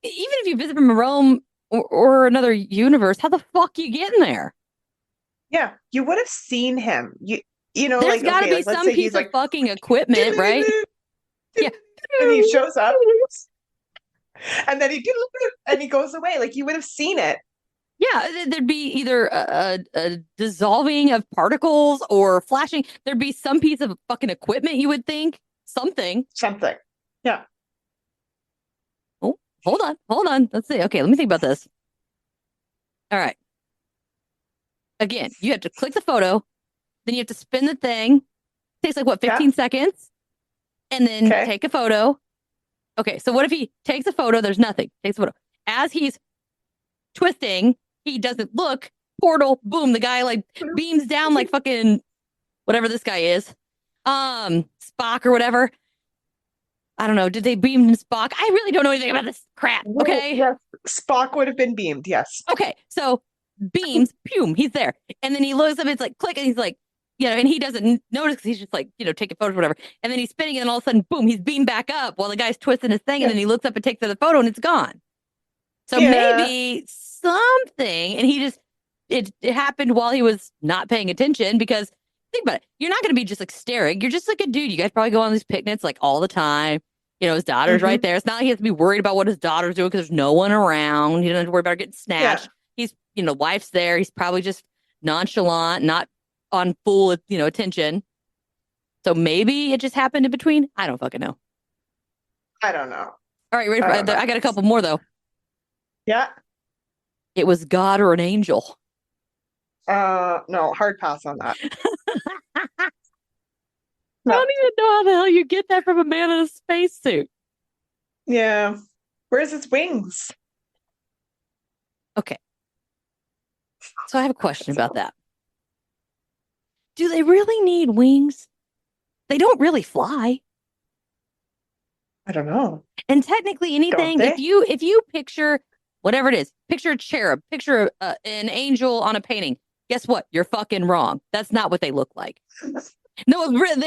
even if you visit from a realm or another universe, how the fuck you get in there? Yeah, you would have seen him. There's Like got to okay, be like let's some say he's piece of like, fucking equipment, right? Yeah. and he shows up. And then and he goes away. Like you would have seen it. Yeah, there'd be either a dissolving of particles or flashing. There'd be some piece of fucking equipment, you would think. Something. Something. Yeah. Oh, hold on. Let's see. Okay, let me think about this. All right. Again, you have to click the photo, then you have to spin the thing. It takes like what, Yeah. 15 seconds? And then Okay. take a photo. Okay, so what if he takes a photo? There's nothing. Takes a photo. As he's twisting, he doesn't look. Portal, boom, the guy like beams down like fucking whatever this guy is. Spock or whatever. I don't know. Did they beam Spock? I really don't know anything about this crap. Okay. Yes. Spock would have been beamed. Yes. Okay. So beams, boom, he's there. And then he looks up, it's like click, and he's like, and he doesn't notice because he's just like, taking photos, whatever. And then he's spinning, and all of a sudden, boom, he's beamed back up while the guy's twisting his thing, and Yeah. then he looks up and takes the photo, and it's gone. So Yeah. maybe something, and it happened while he was not paying attention because think about it. You're not going to be just like staring. You're just like a dude. You guys probably go on these picnics like all the time. His daughter's right Mm-hmm. there. It's not like he has to be worried about what his daughter's doing because there's no one around. He doesn't have to worry about her getting Yeah. snatched. He's, wife's there. He's probably just nonchalant, not on full, attention. So maybe it just happened in between. I don't fucking know. I don't know. All right, ready I for, don't know. I got a couple more though. Yeah. It was God or an angel. No, hard pass on that. I No. don't even know how the hell you get that from a man in a spacesuit. Yeah. Where's his wings? Okay. So I have a question about that. Do they really need wings? They don't really fly. I don't know. And technically anything, Don't if you picture whatever it is, picture a cherub, picture an angel on a painting, guess what? You're fucking wrong. That's not what they look like. No, what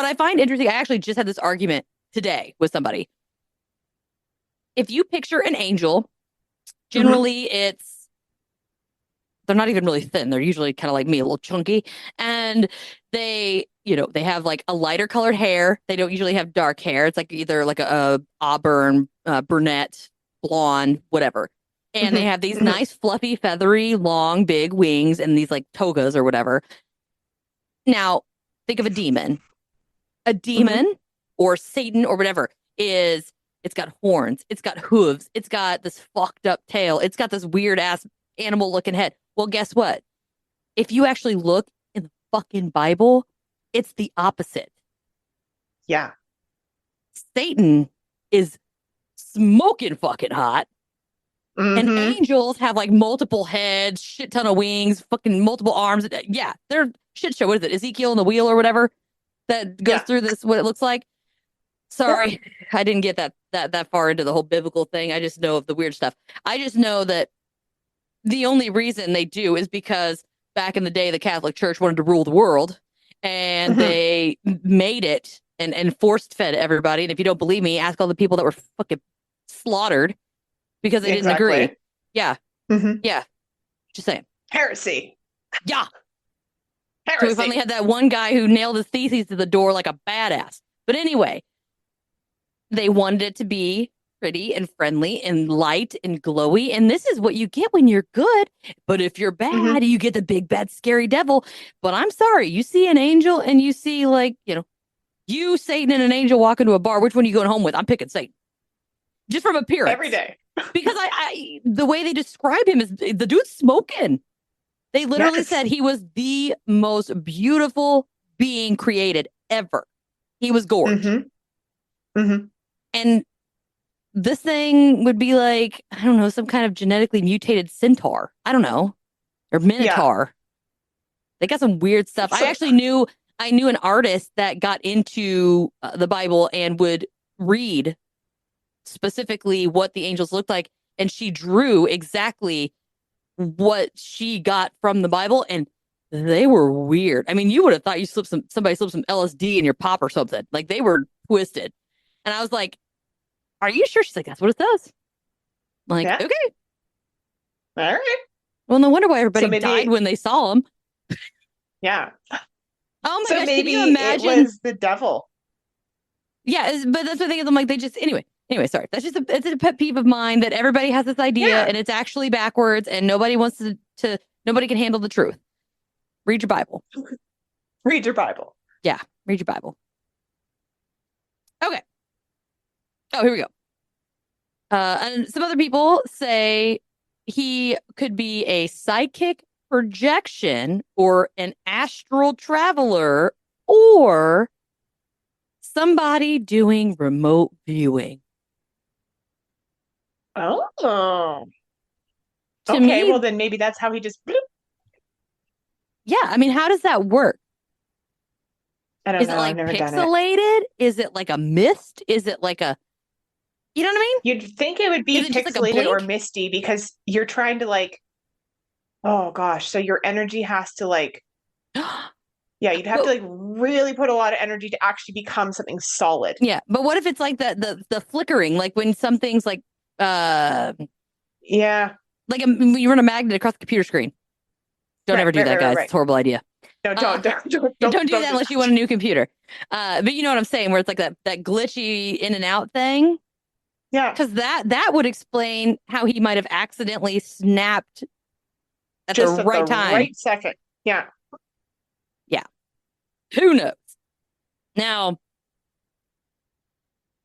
I find interesting, I actually just had this argument today with somebody. If you picture an angel, generally they're not even really thin. They're usually kind of like me, a little chunky. And they have like a lighter colored hair. They don't usually have dark hair. It's like either like a auburn, brunette, blonde, whatever. And they have these nice, fluffy, feathery, long, big wings and these like togas or whatever. Now, think of a demon. A demon or Satan or whatever it's got horns, it's got hooves, it's got this fucked up tail, it's got this weird ass animal looking head. Well, guess what? If you actually look in the fucking Bible, it's the opposite. Yeah. Satan is smoking fucking hot. And angels have like multiple heads, shit ton of wings, fucking multiple arms. Yeah, they're shit show. What is it? Ezekiel and the wheel or whatever that goes through this, what it looks like. Sorry, I didn't get that far into the whole biblical thing. I just know of the weird stuff. I just know that the only reason they do is because back in the day, the Catholic Church wanted to rule the world and they made it and forced fed everybody. And if you don't believe me, ask all the people that were fucking slaughtered because they didn't agree. Yeah. Yeah. Just saying. Heresy. Yeah. Heresy. So we finally had that one guy who nailed his theses to the door like a badass. But anyway, they wanted it to be pretty and friendly and light and glowy. And this is what you get when you're good. But if you're bad, you get the big, bad, scary devil. But I'm sorry, you see an angel and you see like, you, Satan, and an angel walk into a bar. Which one are you going home with? I'm picking Satan. Just from appearance. Every day. Because I the way they describe him is the dude's smoking. They literally said he was the most beautiful being created ever. He was gorgeous. And this thing would be like, I don't know, some kind of genetically mutated centaur. I don't know. Or minotaur. They got some weird stuff. I knew an artist that got into the Bible and would read specifically what the angels looked like. And she drew exactly what she got from the Bible. And they were weird. I mean, you would have thought somebody slipped some LSD in your pop or something. Like they were twisted. And I was like, are you sure? She's like, that's what it says. I'm like, okay. All right. Well, no wonder why everybody died when they saw him. Yeah. Oh my gosh, can you imagine? It was the devil. Yeah, but that's the thing is, I'm like, anyway. Anyway, sorry. That's just it's a pet peeve of mine that everybody has this idea Yeah. and it's actually backwards and nobody wants to nobody can handle the truth. Read your Bible. Read your Bible. Yeah, read your Bible. Okay. Oh, here we go. And some other people say he could be a psychic projection or an astral traveler or somebody doing remote viewing. Oh. To Okay, me, well then maybe that's how he just bloop. yeah, I mean, how does that work? I don't Is it know. I've like never done it. pixelated? Is it like a mist? Is it like a, you know what I mean? You'd think it would be Is it just like a pixelated or blink? misty because you're trying to like, oh gosh, so your energy has to like, yeah, you'd have to But like really put a lot of energy to actually become something solid. yeah, but what if it's like the flickering, like when something's uh Yeah. like when you run a magnet across the computer screen. Don't Right, ever do right, right, that, right, guys. right. It's a horrible idea. No, Uh, don't do don't that do unless you want that. a new computer. But you know what I'm saying, where it's like that glitchy in and out thing. Yeah, Because that would explain how he might have accidentally snapped at the just at the right time. right second. Yeah. Yeah. Who knows? Now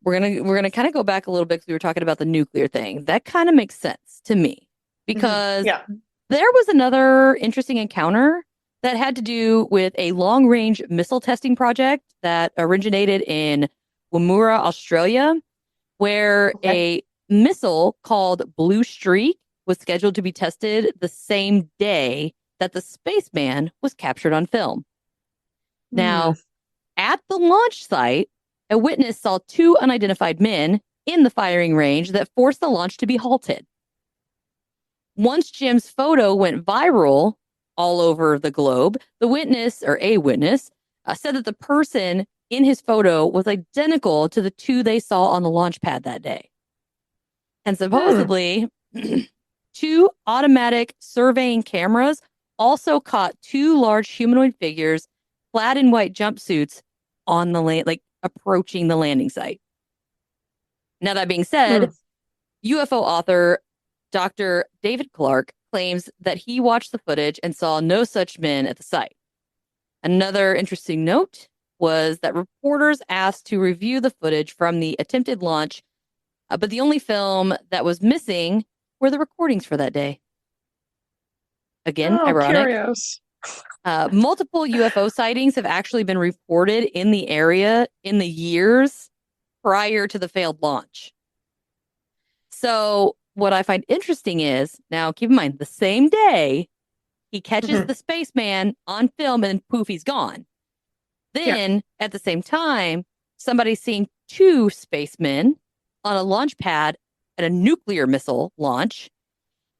we're gonna kind of go back a little bit because we were talking about the nuclear thing. That kind of makes sense to me because Yeah. there was another interesting encounter that had to do with a long range missile testing project that originated in Woomera, Australia, where Okay. a missile called Blue Streak was scheduled to be tested the same day that the spaceman was captured on film. Hmm. Now, at the launch site, a witness saw two unidentified men in the firing range that forced the launch to be halted. Once Jim's photo went viral all over the globe, the witness, or a witness, said that the person in his photo was identical to the two they saw on the launch pad that day. And Hmm. supposedly, two automatic surveying cameras also caught two large humanoid figures clad in white jumpsuits on the land, like approaching the landing site. Now, that being Hmm. said, UFO author Dr. David Clark claims that he watched the footage and saw no such men at the site. Another interesting note was that reporters asked to review the footage from the attempted launch, but the only film that was missing were the recordings for that day. Again, Oh, ironic. curious. Multiple UFO sightings have actually been reported in the area in the years prior to the failed launch. So, what I find interesting is now keep in mind the same day he catches Hmm. the spaceman on film and poof, he's gone. Yeah. Then at the same time, somebody's seeing two spacemen on a launch pad at a nuclear missile launch.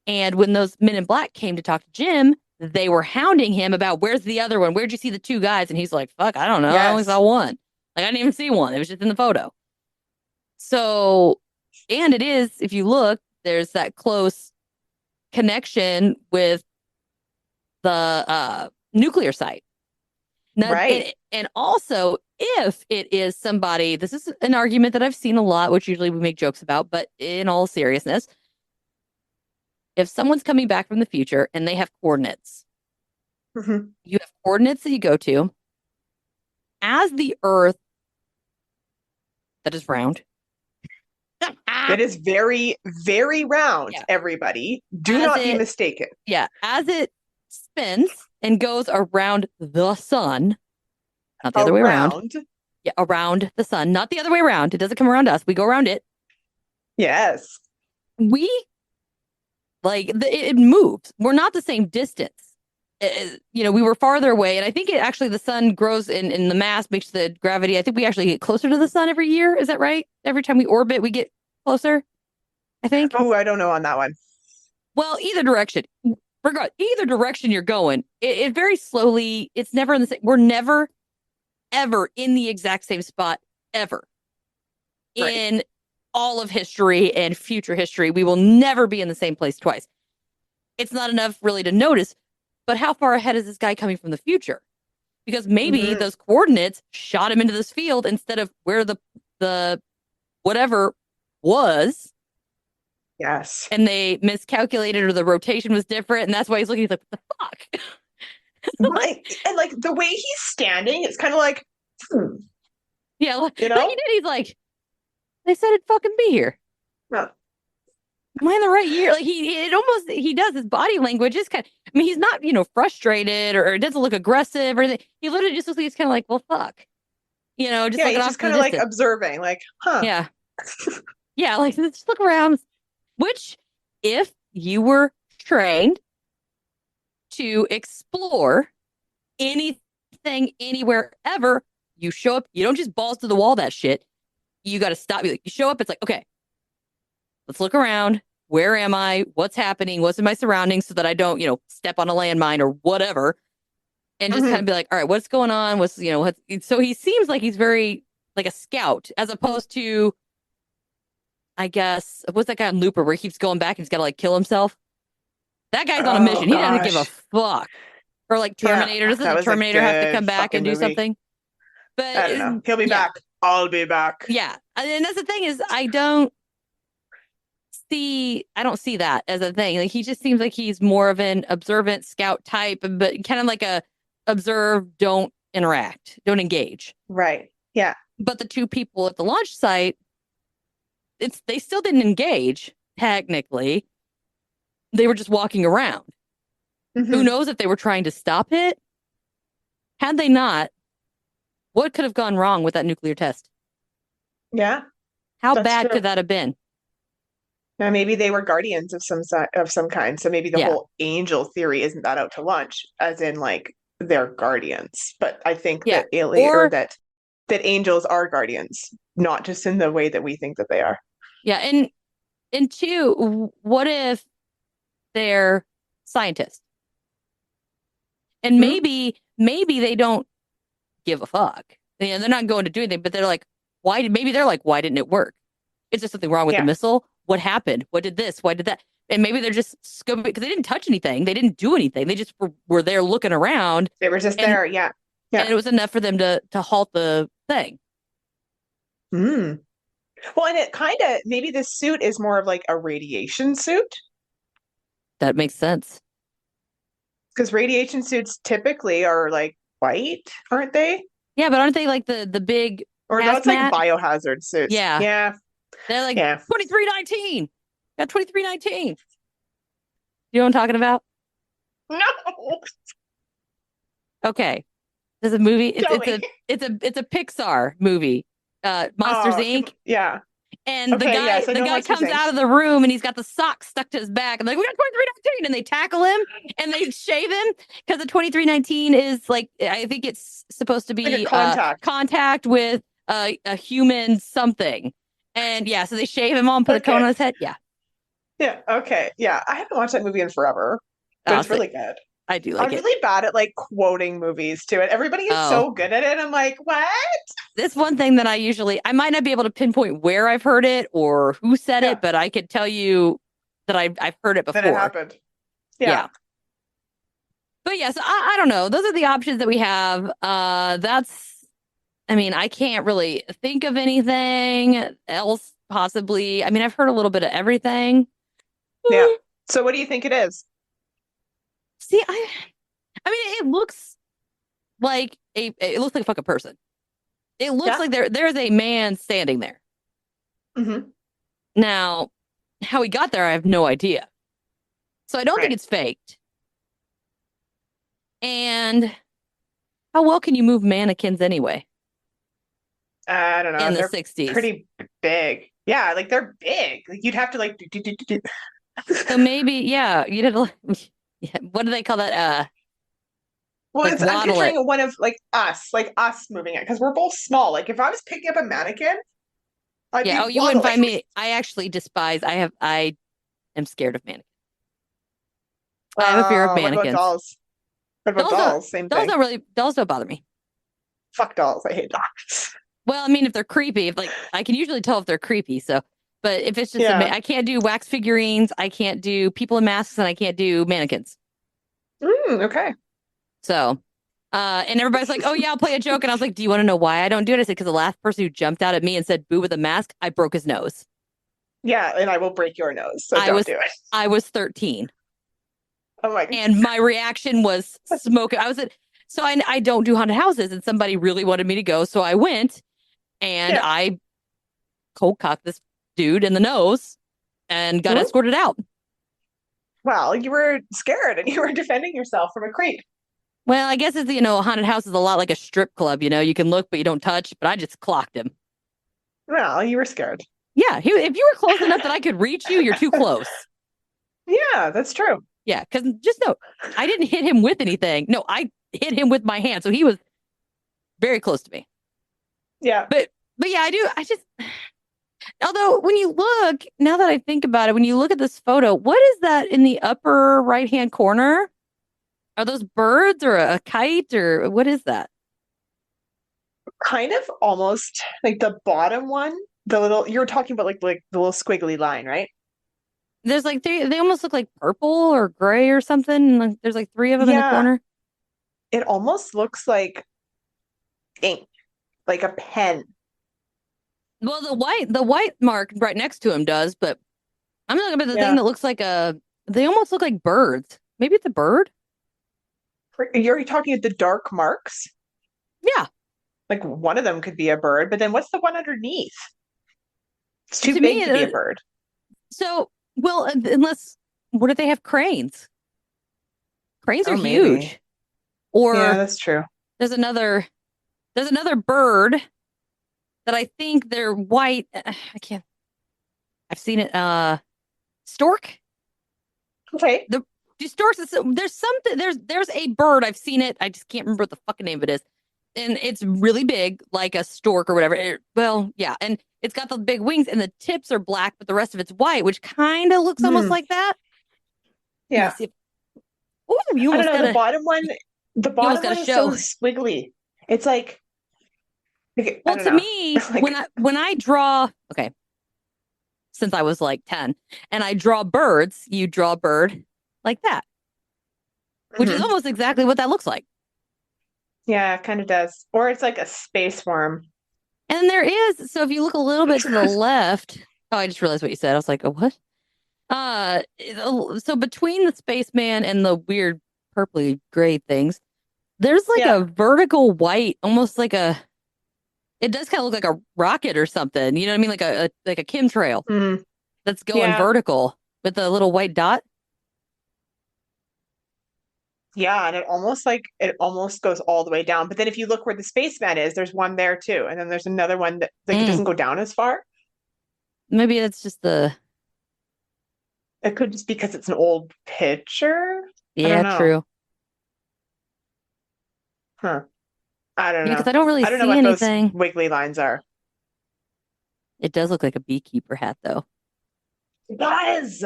And when those men in black came to talk to Jim, they were hounding him about where's the other one? Where'd you see the two guys? And he's like, fuck, I don't know. I only saw Yes. one. Like, I didn't even see one. It was just in the photo. So, and it is, if you look, there's that close connection with the nuclear site. Now, Right. and also, if it is somebody, this is an argument that I've seen a lot, which usually we make jokes about, but in all seriousness, if someone's coming back from the future and they have coordinates, Hmm. you have coordinates that you go to as the Earth that is round. That is very, very round, Yeah. everybody. Do As not be it, mistaken. yeah, as it spins and goes around the sun, not the other way around. Around. Yeah, around the sun, not the other way around. It doesn't come around us. We go around it. Yes. We it moves. We're not the same distance. We were farther away, and I think it actually the sun grows in the mass makes the gravity. I think we actually get closer to the sun every year. Is that right? Every time we orbit, we get closer. I think. Oh, I don't know on that one. Well, either direction, regard either direction you're going, it very slowly. It's never in the same. We're never ever in the exact same spot ever Right. in all of history and future history. We will never be in the same place twice. It's not enough really to notice, but how far ahead is this guy coming from the future? Because maybe Hmm. those coordinates shot him into this field instead of where the whatever was, Yes. and they miscalculated or the rotation was different, and that's why he's looking. He's like, "What the fuck?" Right. And like the way he's standing, it's kind of like, Yeah, like you he know? did. He's like, "They said it'd fucking be here. No. Am I in the right year?" Like it almost he does his body language is kind of. I mean, he's not frustrated or it doesn't look aggressive or anything. He literally just looks like he's kind of like, "Well, fuck," just Yeah, looking he's off just to the kind of like distance. observing, like, huh. Yeah, yeah, like just look around. Which, if you were trained to explore anything, anywhere, ever, you show up. You don't just balls to the wall that shit. You got to stop. You show up. It's like, okay, let's look around. Where am I? What's happening? What's in my surroundings so that I don't, step on a landmine or whatever. And just kind of Hmm. be like, all right, what's going on? So he seems like he's very like a scout as opposed to, I guess, what's that guy on Looper where he keeps going back and he's got to like kill himself? That guy's on a Oh mission. He doesn't give a gosh. fuck. Or like Yeah, Terminator. Doesn't that the was a Terminator have to come good back and fucking do movie. something? But I don't know. He'll be yeah, back. I'll be back. yeah. And that's the thing is, I don't see that as a thing. Like he just seems like he's more of an observant scout type, but kind of like a observe, don't interact, don't engage. Right. Yeah. But the two people at the launch site, they still didn't engage technically. They were just walking around. Who Hmm. knows if they were trying to stop it? Had they not, what could have gone wrong with that nuclear test? Yeah, How that's bad true. could that have been? Now maybe they were guardians of some kind. So maybe the Yeah. whole angel theory isn't that out to lunch, as in like they're guardians. But I think Yeah. that alien or Or that angels are guardians, not just in the way that we think that they are. yeah, and two, what if they're scientists? And Hmm? maybe they don't give a fuck. They're not going to do anything, but they're like, maybe they're like, why didn't it work? Is there something wrong with the Yeah, missile? What happened? What did this? Why did that? And maybe they're just scoping because they didn't touch anything. They didn't do anything. They just were there looking around they were just and there. Yeah, and yeah. it was enough for them to halt the thing. Mm. Well, and it kind of maybe this suit is more of like a radiation suit That makes sense. because radiation suits typically are like white, aren't they? Yeah, but aren't they like the big Or no, it's like hazmat? biohazard suits. Yeah. Yeah, They're like yeah. 2319. Got 2319. You know what I'm talking about? No, Okay. There's a movie. It's tell it's me. a it's a Pixar movie. Monsters Oh, Inc. yeah. And the Okay, guy yes, I the know guy Monsters comes Inc. out of the room and he's got the sock stuck to his back and like we got 2319 and they tackle him and they shave him because the 2319 is like I think it's supposed to Like a be contact. contact with a human something. And yeah, so they shave him on, put a cone Okay. on his head. Yeah. Yeah, okay. Yeah, I haven't watched that movie in forever, but it's So really good. I do like I'm it. really bad at like quoting movies too, and everybody is Oh, so good at it. I'm like, what? this one thing that I might not be able to pinpoint where I've heard it or who said Yeah, it, but I could tell you that I've heard it then it before. happened. Yeah. Yeah. But yes, I don't know. Those are the options that we have. I mean, I can't really think of anything else possibly. I mean, I've heard a little bit of everything. Yeah. So what do you think it is? See, I mean, it looks like it looks like a fucking person. It looks Yeah. like there's a man standing there. Hmm. Now, how he got there, I have no idea. So I don't think Right. it's faked. And how well can you move mannequins anyway I don't know. in the They're 60s? pretty big. Yeah, like they're big. Like you'd have to like do. So maybe, yeah, you'd have to, yeah, what do they call that? Well, Like it's I'm waddle it. picturing one of like us moving it because we're both small. Like if I was picking up a mannequin, I'd Yeah. Oh, be you wouldn't waddling. find me. I actually despise, I am scared of mannequins. I have a fear of What about mannequins. dolls? What about dolls? Same thing. Dolls don't bother me. Fuck dolls. I hate dolls. Well, I mean, if they're creepy, if like, I can usually tell if they're creepy. So, but if it's just, Yeah. I can't do wax figurines. I can't do people in masks and I can't do mannequins. Okay. So, and everybody's like, "Oh yeah, I'll play a joke." And I was like, "Do you want to know why I don't do it?" I said, "Because the last person who jumped out at me and said boo with a mask, I broke his nose." Yeah, and I will break your nose, so I don't was do it. I was 13, Oh my and my reaction was smoking. So I don't do haunted houses, and somebody really wanted me to go, so I went and yeah. I cold cocked this dude in the nose and got Hmm? escorted out. Well, you were scared and you were defending yourself from a creep. Well, I guess it's a haunted house is a lot like a strip club. You can look but you don't touch. But I just clocked him. Well, you were scared. Yeah, if you were close enough that I could reach you, you're too close. Yeah, that's true. Yeah, because just no, I didn't hit him with anything. No, I hit him with my hand, so he was very close to me. Yeah. But yeah, I do. I just although when you look now that I think about it, when you look at this photo, what is that in the upper right hand corner? Are those birds or a kite or what is that? Kind of almost like the bottom one, the little you were talking about like the little squiggly line, right? There's like they almost look like purple or gray or something. Like, there's like three of them in the Yeah, corner. it almost looks like ink, like a pen. Well, the white mark right next to him does, but I'm talking about the thing Yeah. that looks like a. They almost look like birds. Maybe it's a bird. You're talking at the dark marks? Yeah. Like one of them could be a bird, but then what's the one underneath? It's too To me, big to be a bird. so well, unless what if they have cranes? Cranes are Oh, maybe. huge. Yeah, Or that's true. there's another there's another bird that I think they're white. I can't. I've seen it. Stork. Okay. The do storks. There's something. There's a bird. I've seen it. I just can't remember what the fucking name of it is. And it's really big, like a stork or whatever. Well, yeah, and it's got the big wings, and the tips are black, but the rest of it's white, which kind of looks almost Hmm. like that. Let me Yeah. see. Oh, you I don't almost know. got a The you almost bottom got a one is so show. squiggly. It's like I Well, don't to know. me, when Like, I draw, okay, since I was like 10, and I draw birds, you draw a bird like that, which is mhm. almost exactly what that looks like. Yeah, it kind of does. Or it's like a space worm. And there is, so if you look a little bit to the left, oh, I just realized what you said. I was like, oh, what? So between the spaceman and the weird purpley gray things, there's like Yeah. a vertical white, almost like it does kind of look like a rocket or something. You know what I mean? Like a chemtrail Mm. that's going Yeah. vertical with a little white dot. Yeah, and it almost goes all the way down. But then if you look where the spaceman is, there's one there too. And then there's another one that like it Mm, doesn't go down as far. maybe that's just the, It could just because it's an old picture. I don't yeah, know. true. Huh. I don't Yeah, because know. I don't really I don't know see what those anything. wiggly lines are. It does look like a beekeeper hat, though. It does.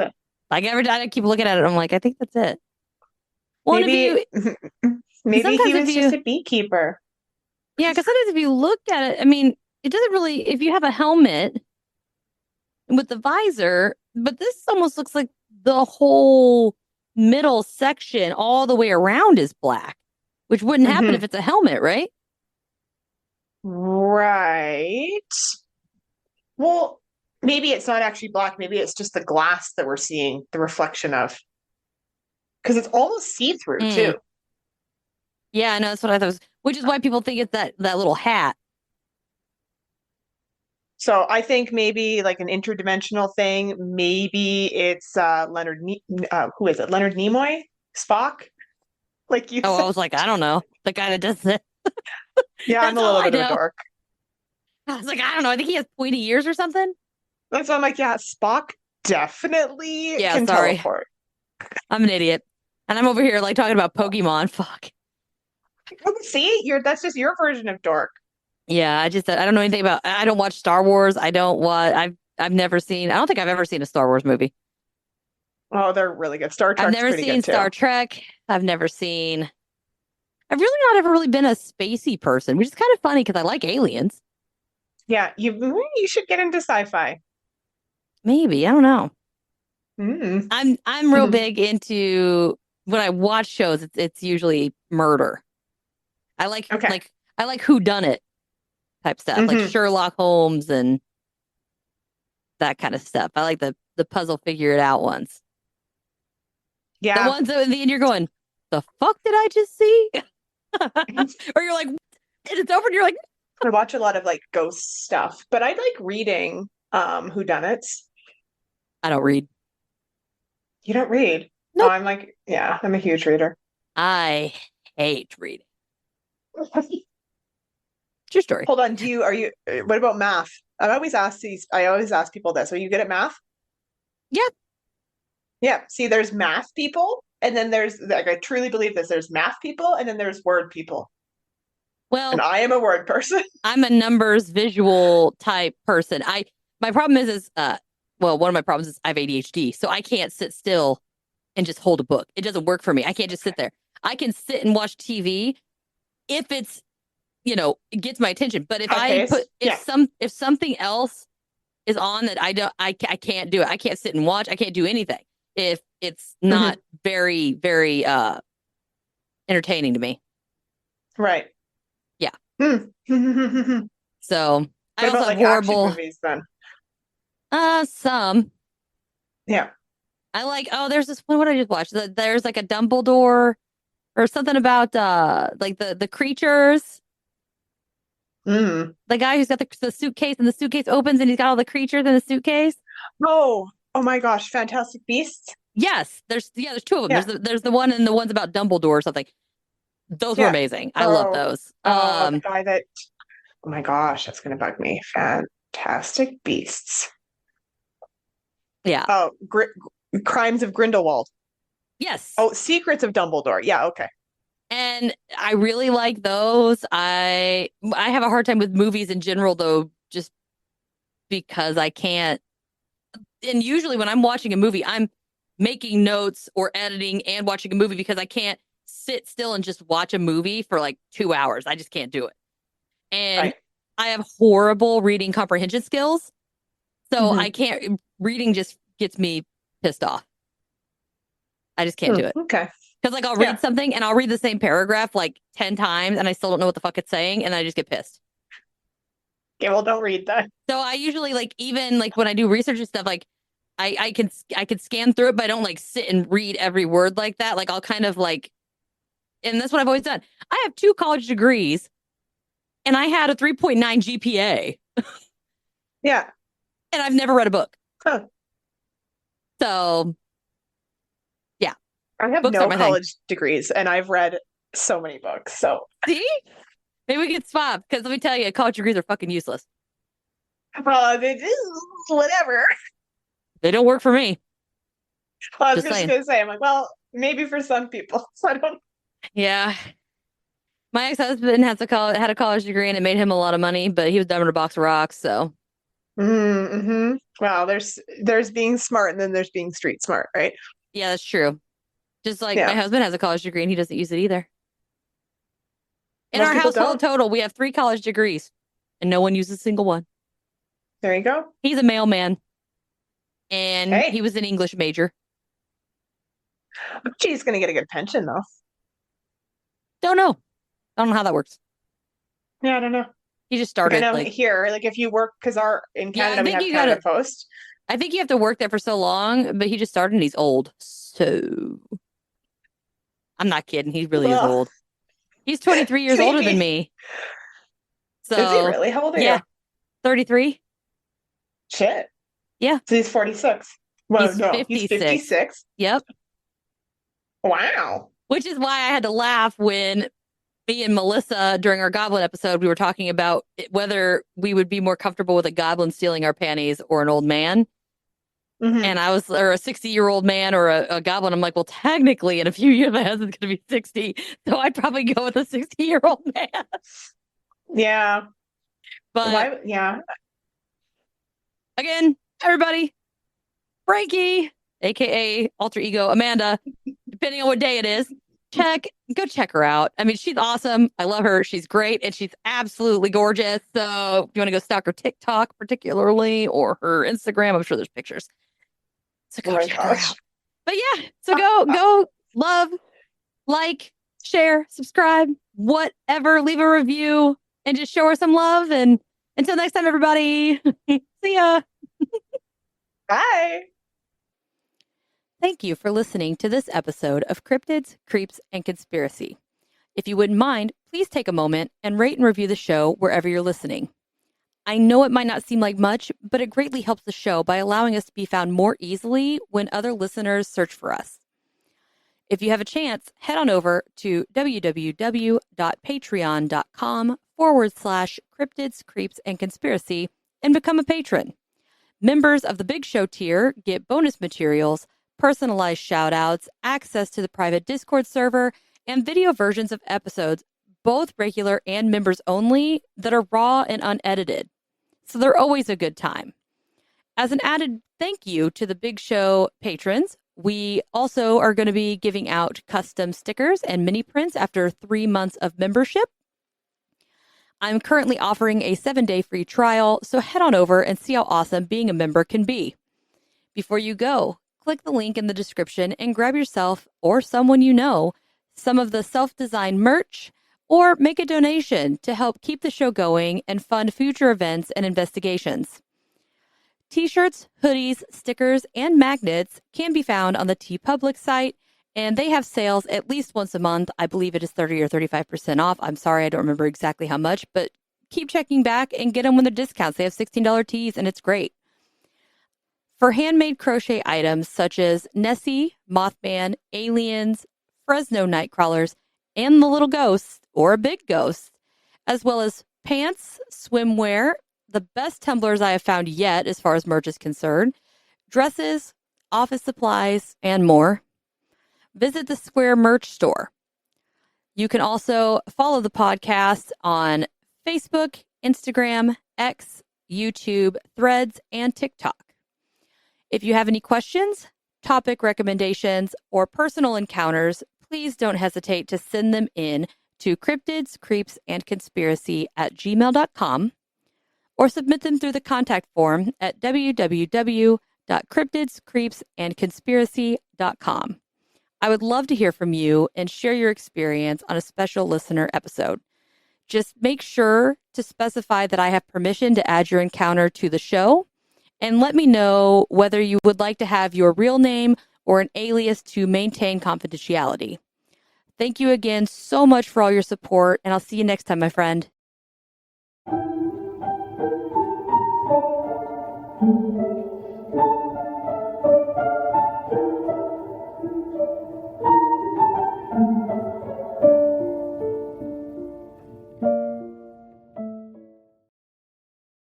Like every time I keep looking at it, I'm like, I think that's it. Well, and if Maybe you, maybe he sometimes if was just you, a beekeeper. yeah, because sometimes if you look at it, I mean, it doesn't really, if you have a helmet with the visor, but this almost looks like the whole middle section all the way around is black, which wouldn't happen if Hmm. it's a helmet, right? Right. Well, maybe it's not actually black. Maybe it's just the glass that we're seeing the reflection of. Because it's almost see-through Mm. too. Yeah, I know that's what I thought was, which is why people think it's that little hat. So I think maybe like an interdimensional thing. Maybe it's who is it? Leonard Nimoy? Spock? Like you Oh, I said. was like, I don't know. The guy that does it. Yeah, I'm That's a all little I bit of a know. dork. I was like, I don't know. I think he has pointy ears or something. That's why I'm like, yeah, Spock definitely Yeah, can sorry. teleport. I'm an idiot. And I'm over here like talking about Pokemon. Fuck. See, that's just your version of dork. Yeah, I don't know anything about I don't watch Star Wars. I don't watch I've never seen I don't think I've ever seen a Star Wars movie. Oh, they're really good. Star I've Trek's never pretty seen good too. Star Trek. I've really not ever really been a spacey person, which is kind of funny because I like aliens. Yeah, you should get into sci-fi. Maybe, I don't know. Mm. I'm real big into when I watch shows, it's usually murder. I Okay. I like who done it type stuff, like Hmm. Sherlock Holmes and that kind of stuff. I like the puzzle figure it out ones. The Yeah. ones that in the end you're going, the fuck did I just see? Or you're like, and it's over and you're like, I watch a lot of like ghost stuff, but I like reading whodunits. I don't read. You don't read? Oh, Nope. I'm like, yeah, I'm a huge reader. I hate reading. True story. Hold on, what about math? I always ask people this. Are you good at math? Yeah. Yeah. See, there's math people, and then there's like I truly believe this. There's math people, and then there's word people. And Well, I am a word person. I'm a numbers visual type person. My problem is well, one of my problems is I have ADHD. So I can't sit still and just hold a book. It doesn't work for me. I can't just sit there. I can sit and watch TV if it's, it gets my attention. But if High I pace. put Yeah. if something else is on that I can't do it. I can't sit and watch. I can't do anything if it's not Hmm. very, very entertaining to me. Right. Yeah. Hmm. So I What also about have like action horrible movies then? some. Yeah. I like, oh, there's this one, what I just watched. There's like a Dumbledore or something about like the creatures. Mm. The guy who's got the suitcase and the suitcase opens and he's got all the creatures in the suitcase. Oh, oh my gosh, Fantastic Beasts. Yes, there's two of them. Yeah. There's the one and the ones about Dumbledore or something. Those were Yeah. amazing. I love Oh, those. oh, the guy that, oh my gosh, that's gonna bug me. Fantastic Beasts. Yeah. Oh, Crimes of Grindelwald. Yes. Oh, Secrets of Dumbledore. Yeah, okay. And I really like those. I have a hard time with movies in general though, just because I can't. And usually when I'm watching a movie, I'm making notes or editing and watching a movie because I can't sit still and just watch a movie for like 2 hours. I just can't do it. And Right. I have horrible reading comprehension skills. So I Hmm. can't, reading just gets me pissed off. I just can't do it. Okay. Because like I'll Yeah. read something and I'll read the same paragraph like 10 times and I still don't know what the fuck it's saying and I just get pissed. Okay, well, don't read that. So I usually like even like when I do research and stuff, like I can scan through it, but I don't like sit and read every word like that. Like I'll kind of like, and that's what I've always done. I have 2 college degrees and I had a 3.9 GPA Yeah. and I've never read a book. Huh. So yeah, I have books aren't no my thing. college degrees and I've read so many books. So, See? Maybe we could swap because let me tell you, college degrees are fucking useless. it is whatever. They don't work for me. I was Just just saying. gonna say, I'm like, well, maybe for some people. So I don't. Yeah. My ex-husband had a college degree and it made him a lot of money, but he was dumb in a box of rocks. So Mm-hmm. Well, there's being smart and then there's being street smart, right? yeah, that's true. Just like my Yeah. husband has a college degree and he doesn't use it either. In Most our people household don't. total, we have 3 college degrees and no one uses a single one. There you go. He's a mailman and he Hey, was an English major. she's gonna get a good pension though. Don't know. I don't know how that works. Yeah, I don't know. He just Like I started know like, here, like if you work, because our in yeah, Canada we have Canada Post. I think you have to work there for so long, but he just started and he's old. So I'm not kidding. He really is Well, old. He's 23 years older than maybe. me. Is he So really? How old are you? yeah, 33. Shit. Yeah, So he's 46. Well, he's no, he's 56. 56. Yep. Wow. Which is why I had to laugh when me and Melissa during our goblin episode, we were talking about whether we would be more comfortable with a goblin stealing our panties or an old man. Hmm. And or a 60-year-old man or a goblin. I'm like, well, technically, in a few years, my husband's going to be 60. So I'd probably go with a 60-year-old man. Yeah. But Why? Yeah. again, everybody, Frankie, aka alter ego Amanda, depending on what day it is, go check her out. I mean, she's awesome. I love her. She's great and she's absolutely gorgeous. So if you want to go stalk her TikTok particularly or her Instagram, I'm sure there's pictures. So Oh go my check her gosh. out. But yeah, so go love, like, share, subscribe, whatever, leave a review and just show her some love. And until next time, everybody, see ya. Bye. Thank you for listening to this episode of Cryptids, Creeps, and Conspiracy. If you wouldn't mind, please take a moment and rate and review the show wherever you're listening. I know it might not seem like much, but it greatly helps the show by allowing us to be found more easily when other listeners search for us. If you have a chance, head on over to www.patreon.com/cryptids, creeps, and conspiracy and become a patron. Members of the Big Show tier get bonus materials, personalized shout-outs, access to the private Discord server, and video versions of episodes, both regular and members only, that are raw and unedited. So they're always a good time. As an added thank you to the Big Show patrons, we also are going to be giving out custom stickers and mini prints after 3 months of membership. I'm currently offering a 7-day free trial, so head on over and see how awesome being a member can be. Before you go, click the link in the description and grab yourself or someone you know some of the self-designed merch, or make a donation to help keep the show going and fund future events and investigations. T-shirts, hoodies, stickers, and magnets can be found on the TeePublic site, and they have sales at least once a month. I believe it is 30 or 35% off. I'm sorry, I don't remember exactly how much, but keep checking back and get them when they're discounts. They have $16 tees, and it's great. For handmade crochet items such as Nessie, Mothman, aliens, Fresno nightcrawlers, and the little ghost or a big ghost, as well as pants, swimwear, the best tumblers I have found yet as far as merch is concerned, dresses, office supplies, and more, visit the Square merch store. You can also follow the podcast on Facebook, Instagram, X, YouTube, Threads, and TikTok. If you have any questions, topic recommendations, or personal encounters, please don't hesitate to send them in to cryptidscreepsandconspiracy@gmail.com or submit them through the contact form at www.cryptidscreepsandconspiracy.com. I would love to hear from you and share your experience on a special listener episode. Just make sure to specify that I have permission to add your encounter to the show, and let me know whether you would like to have your real name or an alias to maintain confidentiality. Thank you again so much for all your support, and I'll see you next time, my friend.